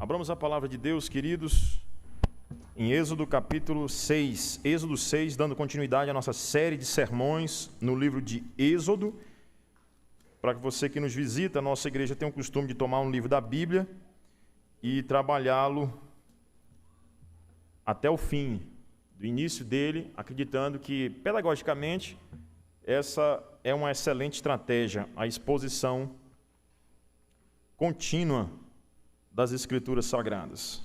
Abramos a palavra de Deus, queridos, em Êxodo capítulo 6. Êxodo 6, dando continuidade à nossa série de sermões no livro de Êxodo. Para que você que nos visita, a nossa igreja tem o costume de tomar um livro da Bíblia e trabalhá-lo até o fim, do início dele, acreditando que, pedagogicamente, essa é uma excelente estratégia, a exposição contínua das Escrituras Sagradas.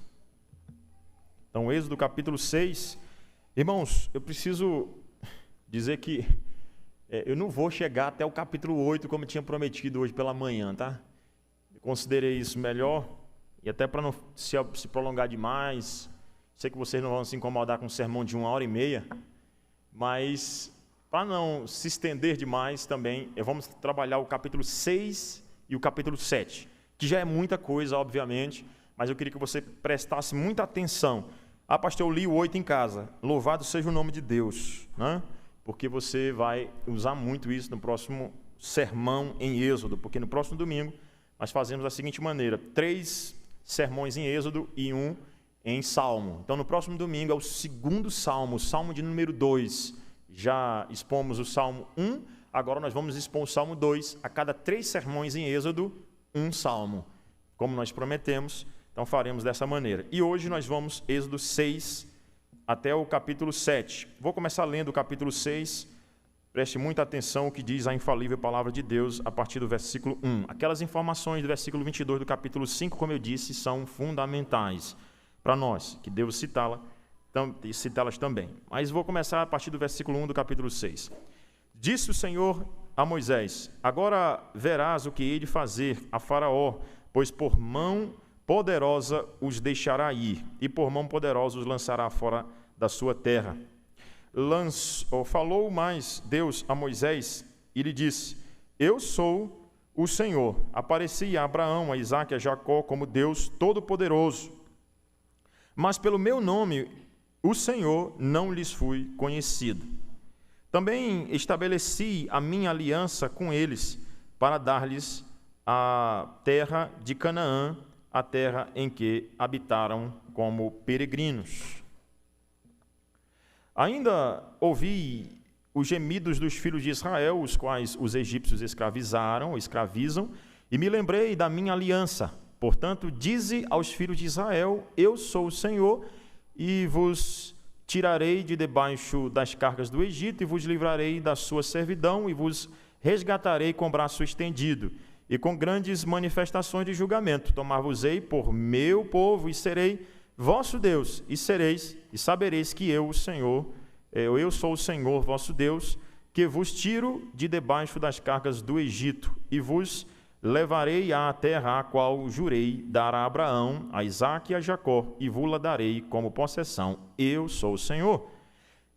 Então, Êxodo capítulo 6. Irmãos, eu preciso dizer que eu não vou chegar até o capítulo 8 como eu tinha prometido hoje pela manhã, tá? Eu considerei isso melhor, e até para não se prolongar demais. Sei que vocês não vão se incomodar com um sermão de 1h30, mas para não se estender demais também, vamos trabalhar o capítulo 6 e o capítulo 7, que já é muita coisa, obviamente, mas eu queria que você prestasse muita atenção. Ah, pastor, eu li o 8 em casa. Louvado seja o nome de Deus, né? Porque você vai usar muito isso no próximo sermão em Êxodo, porque no próximo domingo nós fazemos da seguinte maneira: 3 sermões em Êxodo e 1 em Salmo. Então, no próximo domingo é o segundo Salmo, o Salmo de número 2. Já expomos o Salmo 1, agora nós vamos expor o Salmo 2. A cada 3 sermões em Êxodo, um Salmo, como nós prometemos. Então faremos dessa maneira. E hoje nós vamos Êxodo 6 até o capítulo 7. Vou começar lendo o capítulo 6. Preste muita atenção ao que diz a infalível palavra de Deus a partir do versículo 1. Aquelas informações do versículo 22 do capítulo 5, como eu disse, são fundamentais para nós, que devo citá-las também. Mas vou começar a partir do versículo 1 do capítulo 6. Disse o Senhor a Moisés: agora verás o que hei de fazer a Faraó, pois por mão poderosa os deixará ir, e por mão poderosa os lançará fora da sua terra. Falou mais Deus a Moisés e lhe disse: eu sou o Senhor. Apareci a Abraão, a Isaque e a Jacó como Deus Todo-Poderoso. Mas pelo meu nome, o Senhor, não lhes fui conhecido. Também estabeleci a minha aliança com eles, para dar-lhes a terra de Canaã, a terra em que habitaram como peregrinos. Ainda ouvi os gemidos dos filhos de Israel, os quais os egípcios escravizam, e me lembrei da minha aliança. Portanto, dize aos filhos de Israel: eu sou o Senhor, e vos tirarei de debaixo das cargas do Egito, e vos livrarei da sua servidão, e vos resgatarei com braço estendido, e com grandes manifestações de julgamento. Tomar-vos-ei por meu povo, e serei vosso Deus, e sabereis que eu sou o Senhor vosso Deus, que vos tiro de debaixo das cargas do Egito, e vos levarei à terra a qual jurei dar a Abraão, a Isaque e a Jacó, e vos-la darei como possessão. Eu sou o Senhor.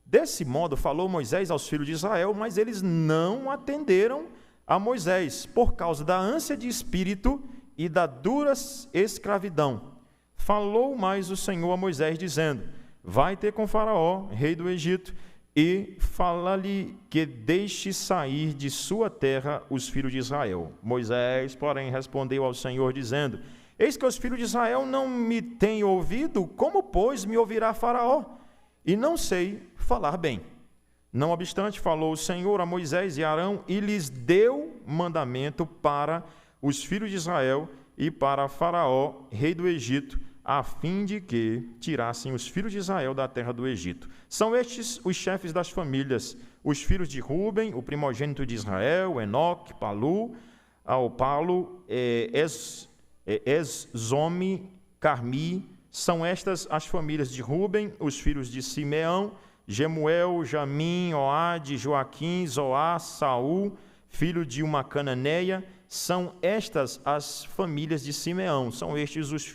Desse modo falou Moisés aos filhos de Israel, mas eles não atenderam a Moisés, por causa da ânsia de espírito e da dura escravidão. Falou mais o Senhor a Moisés, dizendo: vai ter com Faraó, rei do Egito, e fala-lhe que deixe sair de sua terra os filhos de Israel. Moisés, porém, respondeu ao Senhor, dizendo: eis que os filhos de Israel não me têm ouvido, como, pois, me ouvirá Faraó? E não sei falar bem. Não obstante, falou o Senhor a Moisés e a Arão, e lhes deu mandamento para os filhos de Israel e para Faraó, rei do Egito, a fim de que tirassem os filhos de Israel da terra do Egito. São estes os chefes das famílias: os filhos de Ruben, o primogênito de Israel, Enoque, Palu, Eszomi, Carmi. São estas as famílias de Ruben. Os filhos de Simeão: Jemuel, Jamim, Oade, Joaquim, Zoá, Saul, filho de uma cananeia. São estas as famílias de Simeão. São estes os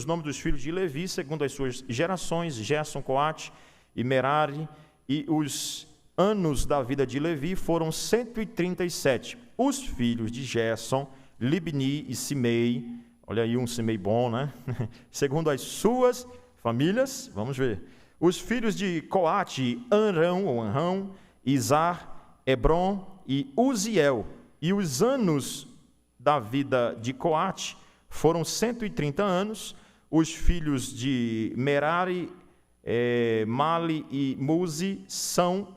nomes dos filhos de Levi, segundo as suas gerações: Gerson, Coate e Merari. E os anos da vida de Levi foram 137. Os filhos de Gerson, Libni e Simei. Olha aí um Simei bom, né? Segundo as suas famílias, vamos ver. Os filhos de Coate, Anrão, Izar, Hebron e Uziel. E os anos da vida de Coate Foram 130 anos. Os filhos de Merari, Mali e Muzi são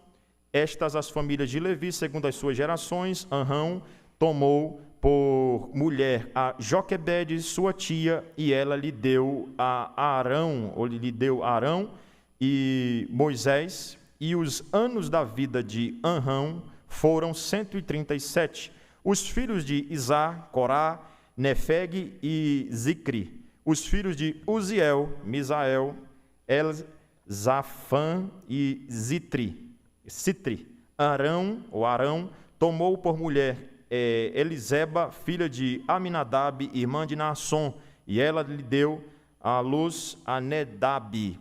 estas as famílias de Levi, segundo as suas gerações. Arão tomou por mulher a Joquebede, sua tia, e ela lhe deu Arão e Moisés. E os anos da vida de Arão foram 137. Os filhos de Izar, Corá, Nefeg e Zicri. Os filhos de Uziel, Misael, Elzafã e Citri. Arão tomou por mulher Eliseba, filha de Aminadab, irmã de Naasson, e ela lhe deu à luz a Nadab,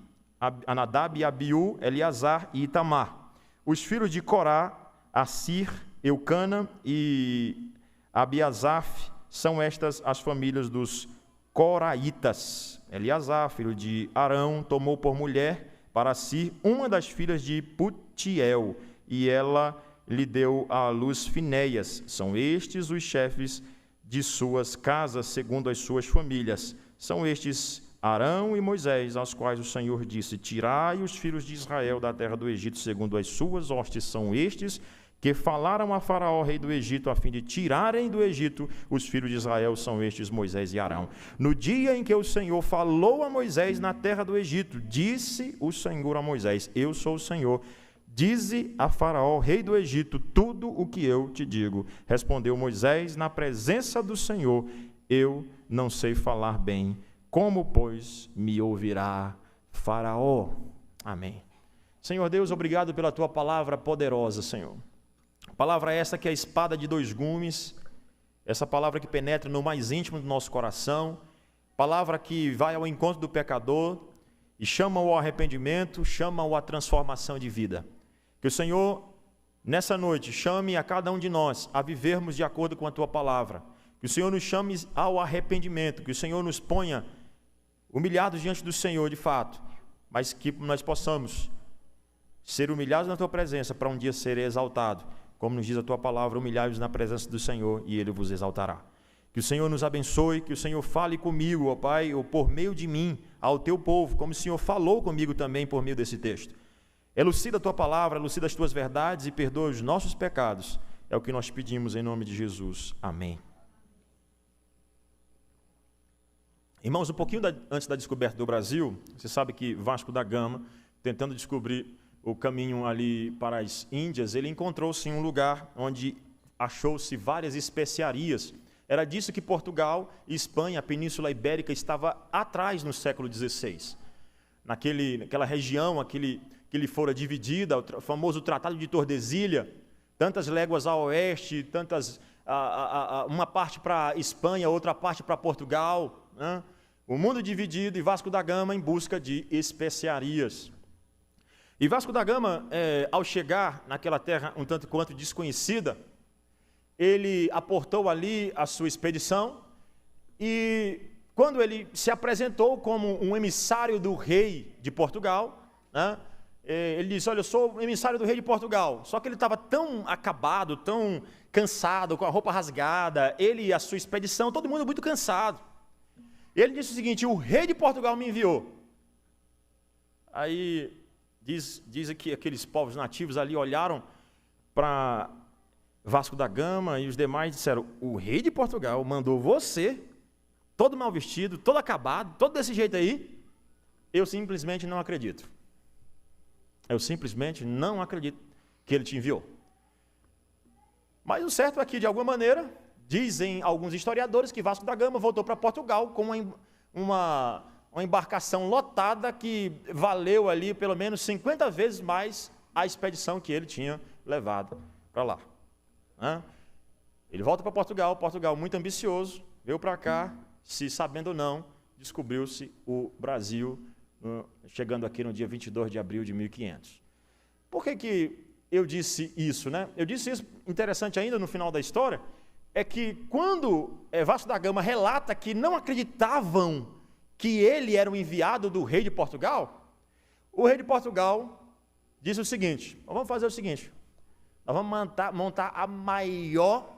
Abiú, Eleazar e Itamar. Os filhos de Corá, Assir, Eucana e Abiasaf, são estas as famílias dos coraitas. Eleazar, filho de Arão, tomou por mulher para si uma das filhas de Putiel, e ela lhe deu à luz Finéias. São estes os chefes de suas casas, segundo as suas famílias. São estes Arão e Moisés, aos quais o Senhor disse: tirai os filhos de Israel da terra do Egito, segundo as suas hostes. São estes que falaram a Faraó, rei do Egito, a fim de tirarem do Egito os filhos de Israel. São estes Moisés e Arão. No dia em que o Senhor falou a Moisés na terra do Egito, disse o Senhor a Moisés: eu sou o Senhor. Dize a Faraó, rei do Egito, tudo o que eu te digo. Respondeu Moisés na presença do Senhor: eu não sei falar bem, como, pois, me ouvirá Faraó? Amém. Senhor Deus, obrigado pela tua palavra poderosa, Senhor. Palavra essa que é a espada de dois gumes, essa palavra que penetra no mais íntimo do nosso coração, palavra que vai ao encontro do pecador e chama-o ao arrependimento, chama-o à transformação de vida. Que o Senhor, nessa noite, chame a cada um de nós a vivermos de acordo com a tua palavra. Que o Senhor nos chame ao arrependimento, que o Senhor nos ponha humilhados diante do Senhor, de fato, mas que nós possamos ser humilhados na tua presença para um dia ser exaltado. Como nos diz a tua palavra, humilhai-vos na presença do Senhor e Ele vos exaltará. Que o Senhor nos abençoe, que o Senhor fale comigo, ó Pai, ou por meio de mim, ao teu povo, como o Senhor falou comigo também por meio desse texto. Elucida a tua palavra, elucida as tuas verdades e perdoa os nossos pecados. É o que nós pedimos em nome de Jesus. Amém. Irmãos, um pouquinho antes da descoberta do Brasil, você sabe que Vasco da Gama, tentando descobrir o caminho ali para as Índias, ele encontrou-se em um lugar onde achou-se várias especiarias. Era disso que Portugal e Espanha, a Península Ibérica, estava atrás no século XVI. Naquela região, que lhe fora dividida, o famoso Tratado de Tordesilha, tantas léguas a oeste, uma parte para Espanha, outra parte para Portugal, né? O mundo dividido, e Vasco da Gama em busca de especiarias. E Vasco da Gama, ao chegar naquela terra um tanto quanto desconhecida, ele aportou ali a sua expedição, e quando ele se apresentou como um emissário do rei de Portugal, né, ele disse: olha, eu sou o emissário do rei de Portugal. Só que ele estava tão acabado, tão cansado, com a roupa rasgada, ele e a sua expedição, todo mundo muito cansado. Ele disse o seguinte: o rei de Portugal me enviou. Aí diz que aqueles povos nativos ali olharam para Vasco da Gama e os demais disseram: o rei de Portugal mandou você, todo mal vestido, todo acabado, todo desse jeito aí? Eu simplesmente não acredito. Eu simplesmente não acredito que ele te enviou. Mas o certo é que, de alguma maneira, dizem alguns historiadores que Vasco da Gama voltou para Portugal com uma embarcação lotada que valeu ali pelo menos 50 vezes mais a expedição que ele tinha levado para lá. Ele volta para Portugal muito ambicioso, veio para cá, se sabendo ou não, descobriu-se o Brasil, chegando aqui no dia 22 de abril de 1500. Por que eu disse isso, né? Eu disse isso, interessante ainda no final da história, é que quando Vasco da Gama relata que não acreditavam que ele era o enviado do rei de Portugal, o rei de Portugal disse o seguinte: vamos fazer o seguinte, nós vamos montar a maior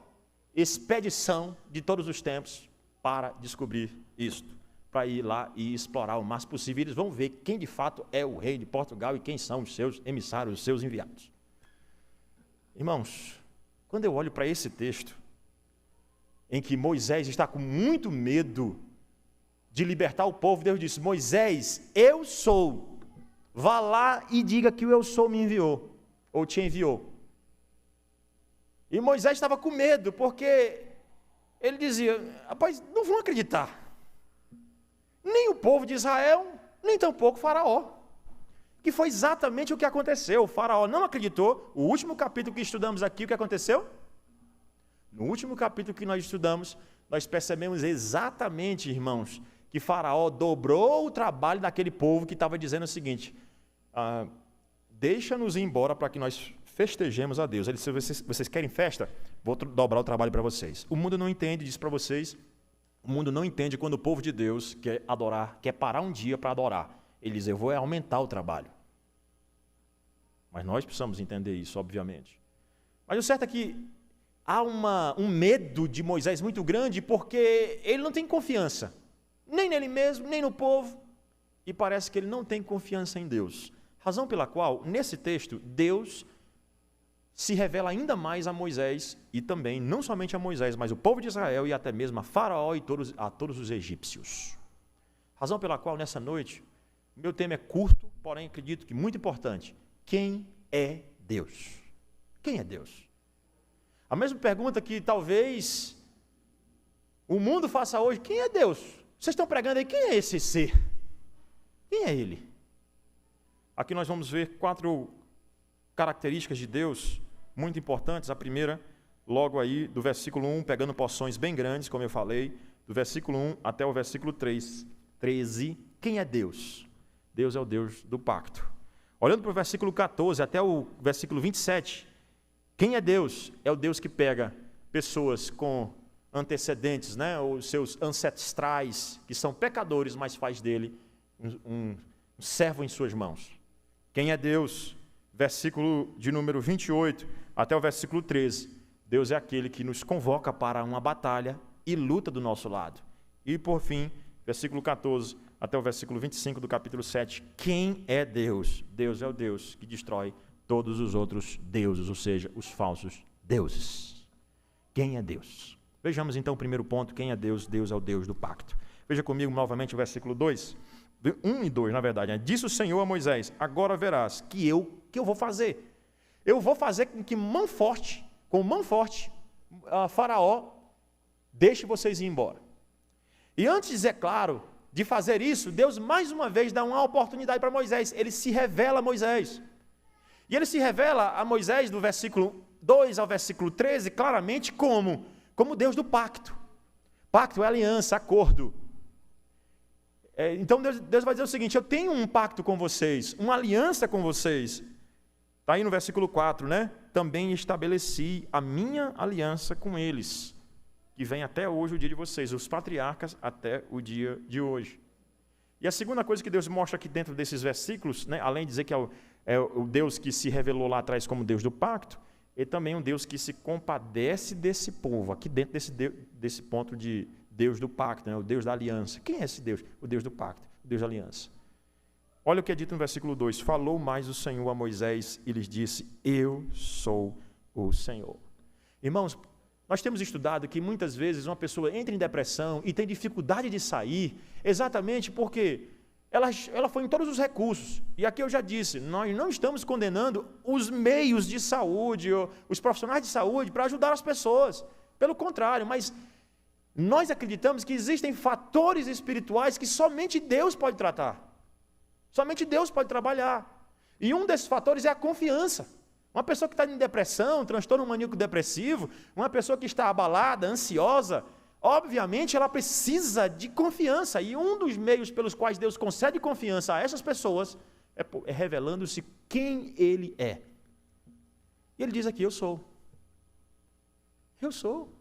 expedição de todos os tempos para descobrir isto, para ir lá e explorar o máximo possível. Eles vão ver quem de fato é o rei de Portugal e quem são os seus emissários, os seus enviados. Irmãos, quando eu olho para esse texto, em que Moisés está com muito medo de libertar o povo, Deus disse: Moisés, eu sou, vá lá e diga que o eu sou me enviou, ou te enviou. E Moisés estava com medo, porque ele dizia: rapaz, não vão acreditar, nem o povo de Israel, nem tampouco o Faraó. Que foi exatamente o que aconteceu. O Faraó não acreditou. O último capítulo que estudamos aqui, o que aconteceu? No último capítulo que nós estudamos, nós percebemos exatamente, irmãos, que Faraó dobrou o trabalho daquele povo que estava dizendo o seguinte: deixa-nos ir embora para que nós festejemos a Deus. Ele disse: vocês querem festa? Vou dobrar o trabalho para vocês. O mundo não entende, disse para vocês, o mundo não entende quando o povo de Deus quer adorar, quer parar um dia para adorar. Ele diz: eu vou aumentar o trabalho. Mas nós precisamos entender isso, obviamente. Mas o certo é que há um medo de Moisés muito grande, porque ele não tem confiança, nem nele mesmo, nem no povo, e parece que ele não tem confiança em Deus. Razão pela qual, nesse texto, Deus se revela ainda mais a Moisés, e também, não somente a Moisés, mas o povo de Israel, e até mesmo a Faraó e a todos os egípcios. Razão pela qual, nessa noite, meu tema é curto, porém acredito que muito importante. Quem é Deus? Quem é Deus? A mesma pergunta que talvez o mundo faça hoje: quem é Deus? Vocês estão pregando aí, quem é esse ser? Quem é ele? Aqui nós vamos ver 4 características de Deus muito importantes. A primeira, logo aí do versículo 1, pegando porções bem grandes, como eu falei, do versículo 1 até o versículo 13. Quem é Deus? Deus é o Deus do pacto. Olhando para o versículo 14 até o versículo 27, quem é Deus? É o Deus que pega pessoas com antecedentes, os seus ancestrais, que são pecadores, mas faz dele um servo em suas mãos. Quem é Deus? Versículo de número 28 até o versículo 13. Deus é aquele que nos convoca para uma batalha e luta do nosso lado. E por fim, versículo 14 até o versículo 25 do capítulo 7, quem é Deus? Deus é o Deus que destrói todos os outros deuses, ou seja, os falsos deuses. Quem é Deus? Vejamos então o primeiro ponto: quem é Deus? Deus é o Deus do pacto. Veja comigo novamente o versículo 2, 1 e 2, na verdade. Disse o Senhor a Moisés: agora verás que eu vou fazer. Eu vou fazer com que com mão forte, Faraó deixe vocês ir embora. E antes, é claro, de fazer isso, Deus mais uma vez dá uma oportunidade para Moisés. Ele se revela a Moisés. E ele se revela a Moisés do versículo 2 ao versículo 13, claramente como Deus do pacto. Pacto é aliança, acordo. Então Deus vai dizer o seguinte: eu tenho um pacto com vocês, uma aliança com vocês. Está aí no versículo 4, Também estabeleci a minha aliança com eles, que vem até hoje o dia de vocês, os patriarcas até o dia de hoje. E a segunda coisa que Deus mostra aqui dentro desses versículos, além de dizer que é o Deus que se revelou lá atrás como Deus do pacto, ele também é um Deus que se compadece desse povo, aqui dentro desse ponto de Deus do pacto, o Deus da aliança. Quem é esse Deus? O Deus do pacto, o Deus da aliança. Olha o que é dito no versículo 2, falou mais o Senhor a Moisés e lhes disse: eu sou o Senhor. Irmãos, nós temos estudado que muitas vezes uma pessoa entra em depressão e tem dificuldade de sair, exatamente porque ela foi em todos os recursos. E aqui eu já disse, nós não estamos condenando os meios de saúde, ou os profissionais de saúde para ajudar as pessoas. Pelo contrário, mas nós acreditamos que existem fatores espirituais que somente Deus pode tratar. Somente Deus pode trabalhar. E um desses fatores é a confiança. Uma pessoa que está em depressão, transtorno maníaco-depressivo, uma pessoa que está abalada, ansiosa, obviamente ela precisa de confiança. E um dos meios pelos quais Deus concede confiança a essas pessoas é revelando-se quem Ele é. E Ele diz aqui: eu sou. Eu sou.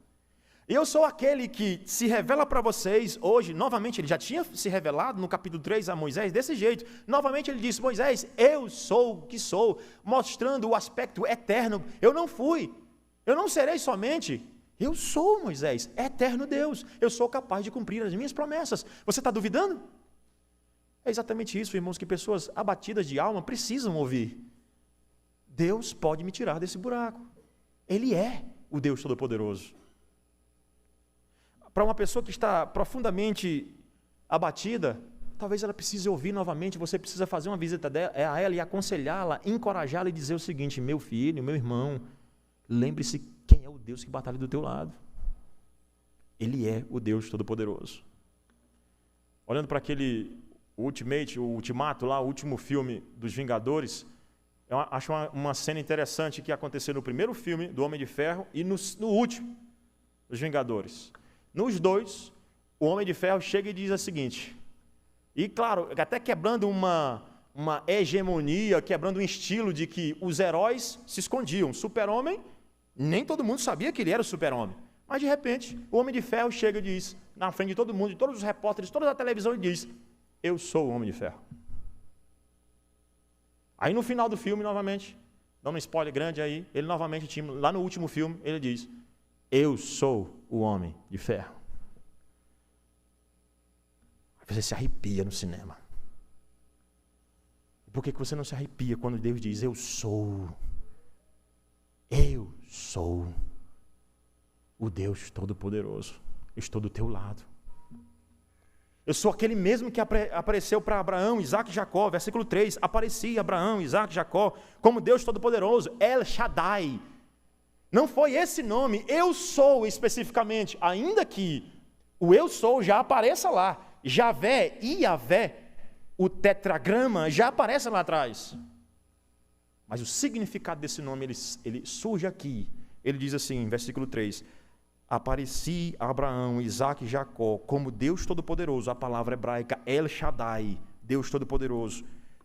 Eu sou aquele que se revela para vocês hoje. Novamente, ele já tinha se revelado no capítulo 3 a Moisés desse jeito. Novamente ele disse: Moisés, eu sou o que sou, mostrando o aspecto eterno. Eu não fui, eu não serei somente Eu sou, Moisés, eterno Deus. Eu sou capaz de cumprir as minhas promessas. Você está duvidando? É exatamente isso, irmãos, que pessoas abatidas de alma precisam ouvir. Deus pode me tirar desse buraco. Ele é o Deus Todo-Poderoso. Para uma pessoa que está profundamente abatida, talvez ela precise ouvir novamente, você precisa fazer uma visita a ela e aconselhá-la, encorajá-la e dizer o seguinte: meu filho, meu irmão, lembre-se quem é o Deus que batalha do teu lado. Ele é o Deus Todo-Poderoso. Olhando para aquele Ultimato, lá, o último filme dos Vingadores, eu acho uma cena interessante que aconteceu no primeiro filme do Homem de Ferro e no último, dos Vingadores. Nos dois, o Homem de Ferro chega e diz o seguinte, e claro, até quebrando uma hegemonia, quebrando um estilo de que os heróis se escondiam. Super-Homem, nem todo mundo sabia que ele era o Super-Homem. Mas de repente, o Homem de Ferro chega e diz, na frente de todo mundo, de todos os repórteres, toda a televisão, e diz: eu sou o Homem de Ferro. Aí no final do filme, novamente, dando um spoiler grande aí, ele novamente, lá no último filme, ele diz: eu sou o Homem de Ferro. Você se arrepia no cinema. Por que você não se arrepia quando Deus diz: eu sou o Deus Todo-Poderoso, estou do teu lado. Eu sou aquele mesmo que apareceu para Abraão, Isaac e Jacó, versículo 3, apareci Abraão, Isaac e Jacó, como Deus Todo-Poderoso, El Shaddai. Não foi esse nome, eu sou especificamente, ainda que o eu sou já apareça lá, Javé e Yavé, o tetragrama já aparece lá atrás. Mas o significado desse nome, ele surge aqui. Ele diz assim, versículo 3, apareci a Abraão, Isaac e Jacó como Deus Todo-Poderoso, a palavra hebraica El Shaddai, Deus Todo-Poderoso,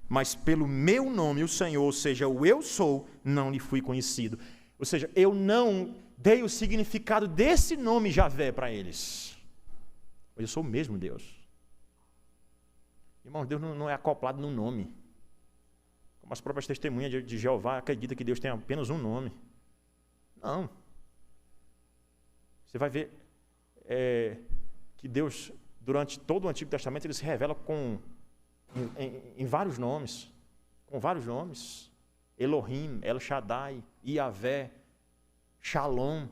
mas pelo meu nome, o Senhor, ou seja, o eu sou, não lhe fui conhecido. Ou seja, eu não dei o significado desse nome Javé para eles. Eu sou o mesmo Deus. Irmãos, Deus não é acoplado no nome. Como as próprias testemunhas de Jeová acreditam que Deus tem apenas um nome. Não. Você vai ver que Deus, durante todo o Antigo Testamento, ele se revela em vários nomes, com vários nomes. Elohim, El Shaddai, Yavé, Shalom.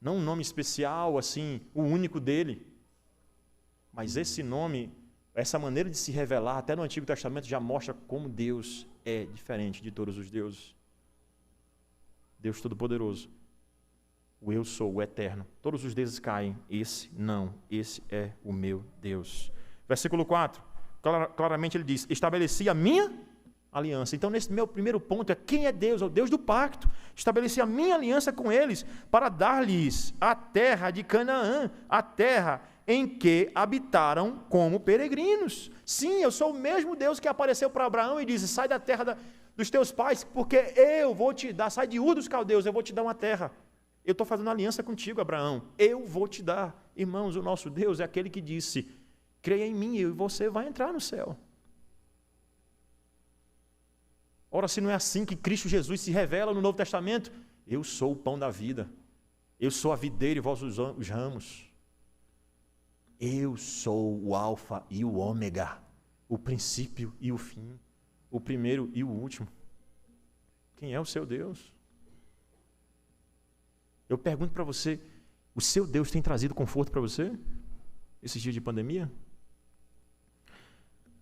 Não um nome especial, assim, o único dele. Mas esse nome, essa maneira de se revelar, até no Antigo Testamento, já mostra como Deus é diferente de todos os deuses. Deus Todo-Poderoso. O eu sou, o eterno. Todos os deuses caem. Esse não. Esse é o meu Deus. Versículo 4. Claramente ele diz: estabeleci a minha aliança. Então, nesse meu primeiro ponto é quem é Deus? É o Deus do pacto. Estabeleci a minha aliança com eles para dar-lhes a terra de Canaã, a terra em que habitaram como peregrinos. Sim, eu sou o mesmo Deus que apareceu para Abraão e disse: sai da terra dos teus pais, porque eu vou te dar, sai de Ur dos Caldeus, eu vou te dar uma terra. Eu estou fazendo aliança contigo, Abraão. Eu vou te dar. Irmãos, o nosso Deus é aquele que disse: creia em mim e você vai entrar no céu. Ora, se não é assim que Cristo Jesus se revela no Novo Testamento, eu sou o pão da vida. Eu sou a videira e vós os ramos. Eu sou o alfa e o ômega, o princípio e o fim, o primeiro e o último. Quem é o seu Deus? Eu pergunto para você, o seu Deus tem trazido conforto para você? Esses dias de pandemia?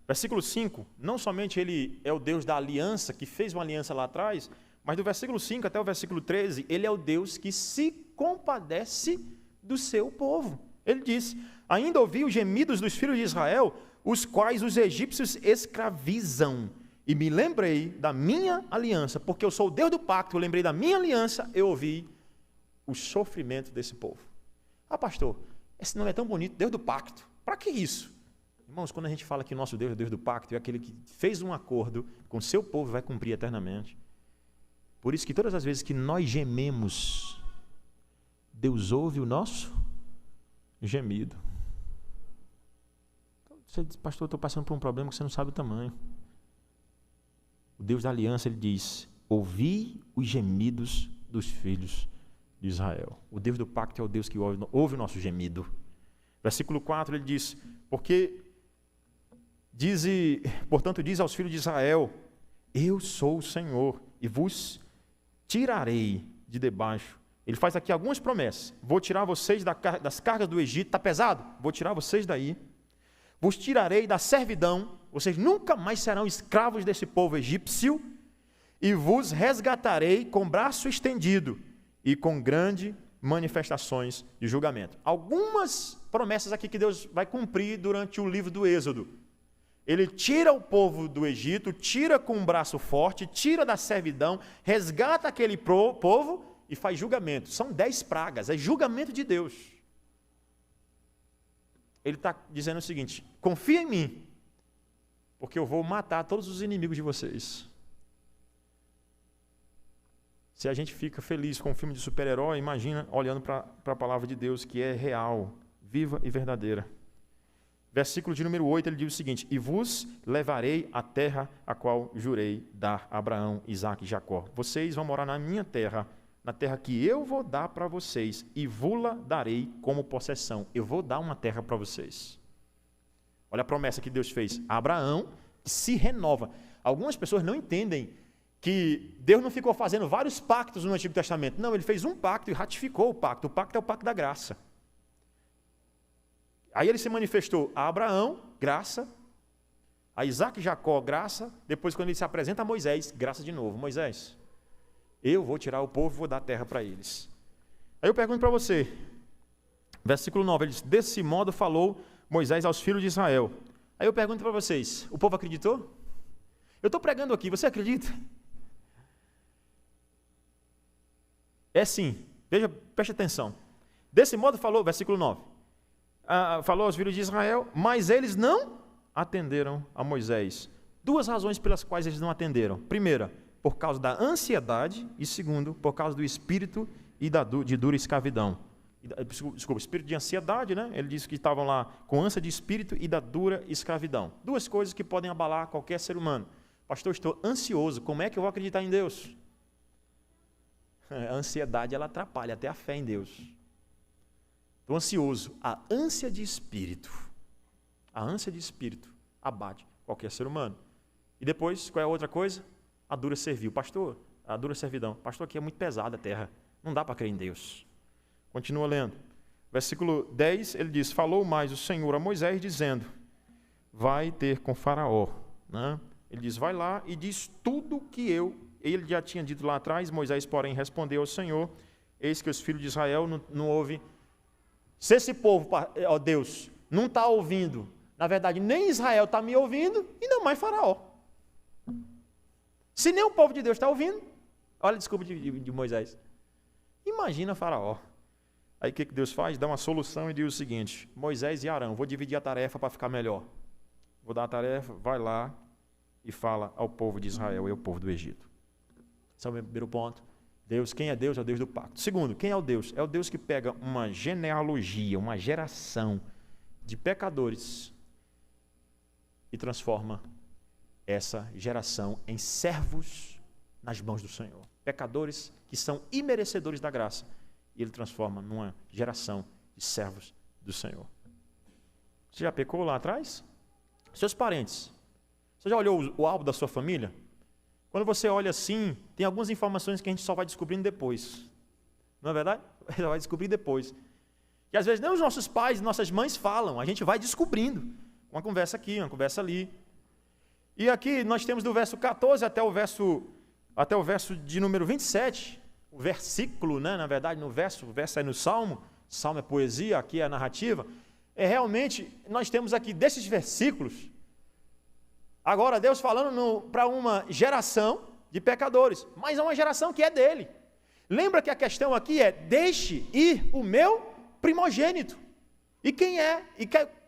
Versículo 5, não somente ele é o Deus da aliança, que fez uma aliança lá atrás, mas do versículo 5 até o versículo 13, ele é o Deus que se compadece do seu povo. Ele diz: ainda ouvi os gemidos dos filhos de Israel, os quais os egípcios escravizam. E me lembrei da minha aliança, porque eu sou o Deus do pacto, eu lembrei da minha aliança, eu ouvi o sofrimento desse povo. Ah, pastor, esse nome é tão bonito, Deus do pacto. Para que isso? Irmãos, quando a gente fala que o nosso Deus é o Deus do pacto, é aquele que fez um acordo com o seu povo e vai cumprir eternamente. Por isso que todas as vezes que nós gememos, Deus ouve o nosso gemido. Você diz: pastor, eu estou passando por um problema que você não sabe o tamanho. O Deus da aliança, ele diz: ouvi os gemidos dos filhos de Israel. O Deus do pacto é o Deus que ouve o nosso gemido. Versículo 4, ele diz, portanto diz aos filhos de Israel, eu sou o Senhor e vos tirarei de debaixo. Ele faz aqui algumas promessas. Vou tirar vocês das cargas do Egito, está pesado? Vou tirar vocês daí. Vos tirarei da servidão, vocês nunca mais serão escravos desse povo egípcio, e vos resgatarei com braço estendido e com grandes manifestações de julgamento. Algumas promessas aqui que Deus vai cumprir durante o livro do Êxodo. Ele tira o povo do Egito, tira com um braço forte, tira da servidão, resgata aquele povo e faz julgamento. São 10 pragas, é julgamento de Deus. Ele está dizendo o seguinte, confia em mim, porque eu vou matar todos os inimigos de vocês. Se a gente fica feliz com um filme de super-herói, imagina olhando para a palavra de Deus, que é real, viva e verdadeira. Versículo de número 8, ele diz o seguinte, e vos levarei à terra a qual jurei dar a Abraão, Isaque e Jacó. Vocês vão morar na minha terra, na terra que eu vou dar para vocês, e vou-la darei como possessão. Eu vou dar uma terra para vocês. Olha a promessa que Deus fez. Abraão se renova. Algumas pessoas não entendem que Deus não ficou fazendo vários pactos no Antigo Testamento. Não, ele fez um pacto e ratificou o pacto. O pacto é o pacto da graça. Aí ele se manifestou a Abraão, graça, a Isaque e Jacó, graça, depois quando ele se apresenta a Moisés, graça de novo. Moisés, eu vou tirar o povo e vou dar terra para eles. Aí eu pergunto para você, versículo 9, ele diz, desse modo falou Moisés aos filhos de Israel. Aí eu pergunto para vocês, o povo acreditou? Eu estou pregando aqui, você acredita? É sim, veja, preste atenção. Desse modo falou, versículo 9, falou aos filhos de Israel, mas eles não atenderam a Moisés. 2 razões pelas quais eles não atenderam. Primeira, por causa da ansiedade, e segundo, por causa do espírito e de dura escravidão. Desculpa, espírito de ansiedade, né? Ele disse que estavam lá com ânsia de espírito e da dura escravidão. 2 coisas que podem abalar qualquer ser humano. Pastor, estou ansioso, como é que eu vou acreditar em Deus? A ansiedade, ela atrapalha até a fé em Deus. Estou ansioso. A ânsia de espírito abate qualquer ser humano. E depois, qual é a outra coisa? A dura servil. Pastor, a dura servidão. Pastor, aqui é muito pesada a terra. Não dá para crer em Deus. Continua lendo. Versículo 10, ele diz, falou mais o Senhor a Moisés, dizendo, vai ter com Faraó. Né? Ele diz, vai lá e diz tudo que ele já tinha dito lá atrás. Moisés, porém, respondeu ao Senhor, eis que os filhos de Israel não ouvem. Se esse povo, ó Deus, não está ouvindo, na verdade, nem Israel está me ouvindo, e não mais Faraó. Se nem o povo de Deus está ouvindo, olha a desculpa de Moisés. Imagina Faraó. Aí o que Deus faz? Dá uma solução e diz o seguinte, Moisés e Arão, vou dividir a tarefa para ficar melhor. Vou dar a tarefa, vai lá e fala ao povo de Israel e ao povo do Egito. Esse é o meu primeiro ponto. Deus, quem é Deus? É o Deus do pacto. Segundo, quem é o Deus? É o Deus que pega uma genealogia, uma geração de pecadores e transforma essa geração em servos nas mãos do Senhor. Pecadores que são imerecedores da graça. E ele transforma numa geração de servos do Senhor. Você já pecou lá atrás? Seus parentes. Você já olhou o álbum da sua família? Quando você olha assim, tem algumas informações que a gente só vai descobrindo depois. Não é verdade? Só vai descobrir depois. E às vezes nem os nossos pais e nossas mães falam, a gente vai descobrindo. Uma conversa aqui, uma conversa ali. E aqui nós temos do verso 14 até o verso de número 27, o versículo, né? Na verdade, o verso é no Salmo é poesia, aqui é a narrativa. Realmente, nós temos aqui desses versículos, agora Deus falando para uma geração de pecadores, mas é uma geração que é dele. Lembra que a questão aqui é, deixe ir o meu primogênito. E quem é?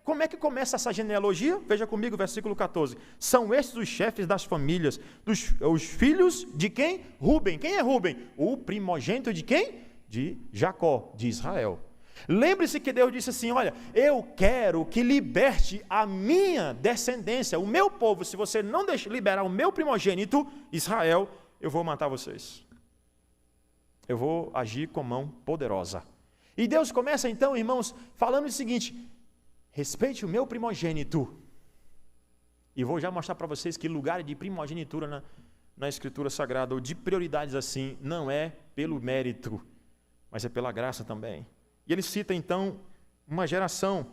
Como é que começa essa genealogia? Veja comigo o versículo 14. São estes os chefes das famílias, os filhos de quem? Rúben. Quem é Rúben? O primogênito de quem? De Jacó, de Israel. Lembre-se que Deus disse assim, olha, eu quero que liberte a minha descendência, o meu povo. Se você não liberar o meu primogênito, Israel, eu vou matar vocês. eu vou agir com mão poderosa. E Deus começa então, irmãos, falando o seguinte: respeite o meu primogênito. E vou já mostrar para vocês que lugar de primogenitura na Escritura Sagrada, ou de prioridades assim, não é pelo mérito, mas é pela graça também. E ele cita então uma geração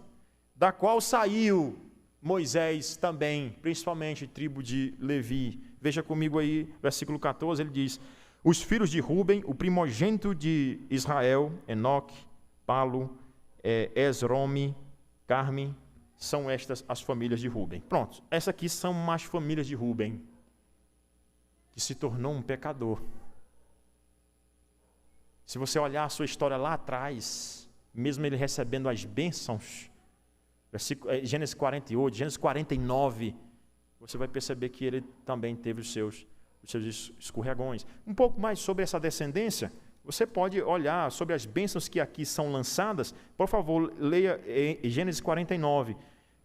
da qual saiu Moisés também, principalmente tribo de Levi. Veja comigo aí, versículo 14, ele diz: os filhos de Ruben, o primogênito de Israel, Enoque, Palo, Esrome, Carme, são estas as famílias de Ruben. Pronto, essas aqui são as famílias de Ruben, que se tornou um pecador. Se você olhar a sua história lá atrás, mesmo ele recebendo as bênçãos, Gênesis 48, Gênesis 49, você vai perceber que ele também teve os seus escorregões. Um pouco mais sobre essa descendência, você pode olhar sobre as bênçãos que aqui são lançadas. Por favor, leia Gênesis 49.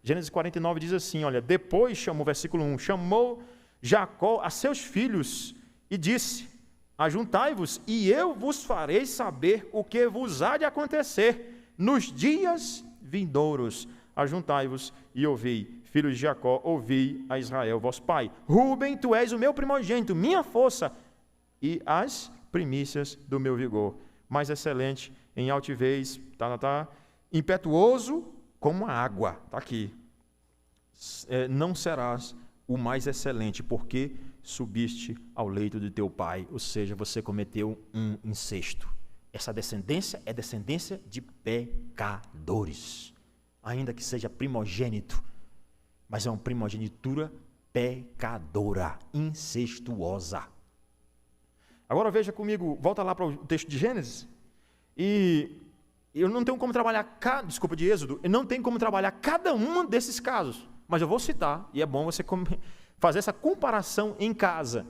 Gênesis 49 diz assim, olha: depois chamou, versículo 1, chamou Jacó a seus filhos e disse: ajuntai-vos, e eu vos farei saber o que vos há de acontecer nos dias vindouros. Ajuntai-vos e ouvi, filhos de Jacó, ouvi a Israel, vosso pai. Ruben, tu és o meu primogênito, minha força, e as primícias do meu vigor. Mais excelente em altivez, impetuoso como a água. Está aqui. Não serás o mais excelente, porque subiste ao leito de teu pai. Ou seja, você cometeu um incesto. Essa descendência é descendência de pecadores. Ainda que seja primogênito, mas é uma primogenitura pecadora, incestuosa. Agora veja comigo, volta lá para o texto de Gênesis, e eu não tenho como trabalhar, de Êxodo, eu não tenho como trabalhar cada um desses casos, mas eu vou citar, e é bom você fazer essa comparação em casa,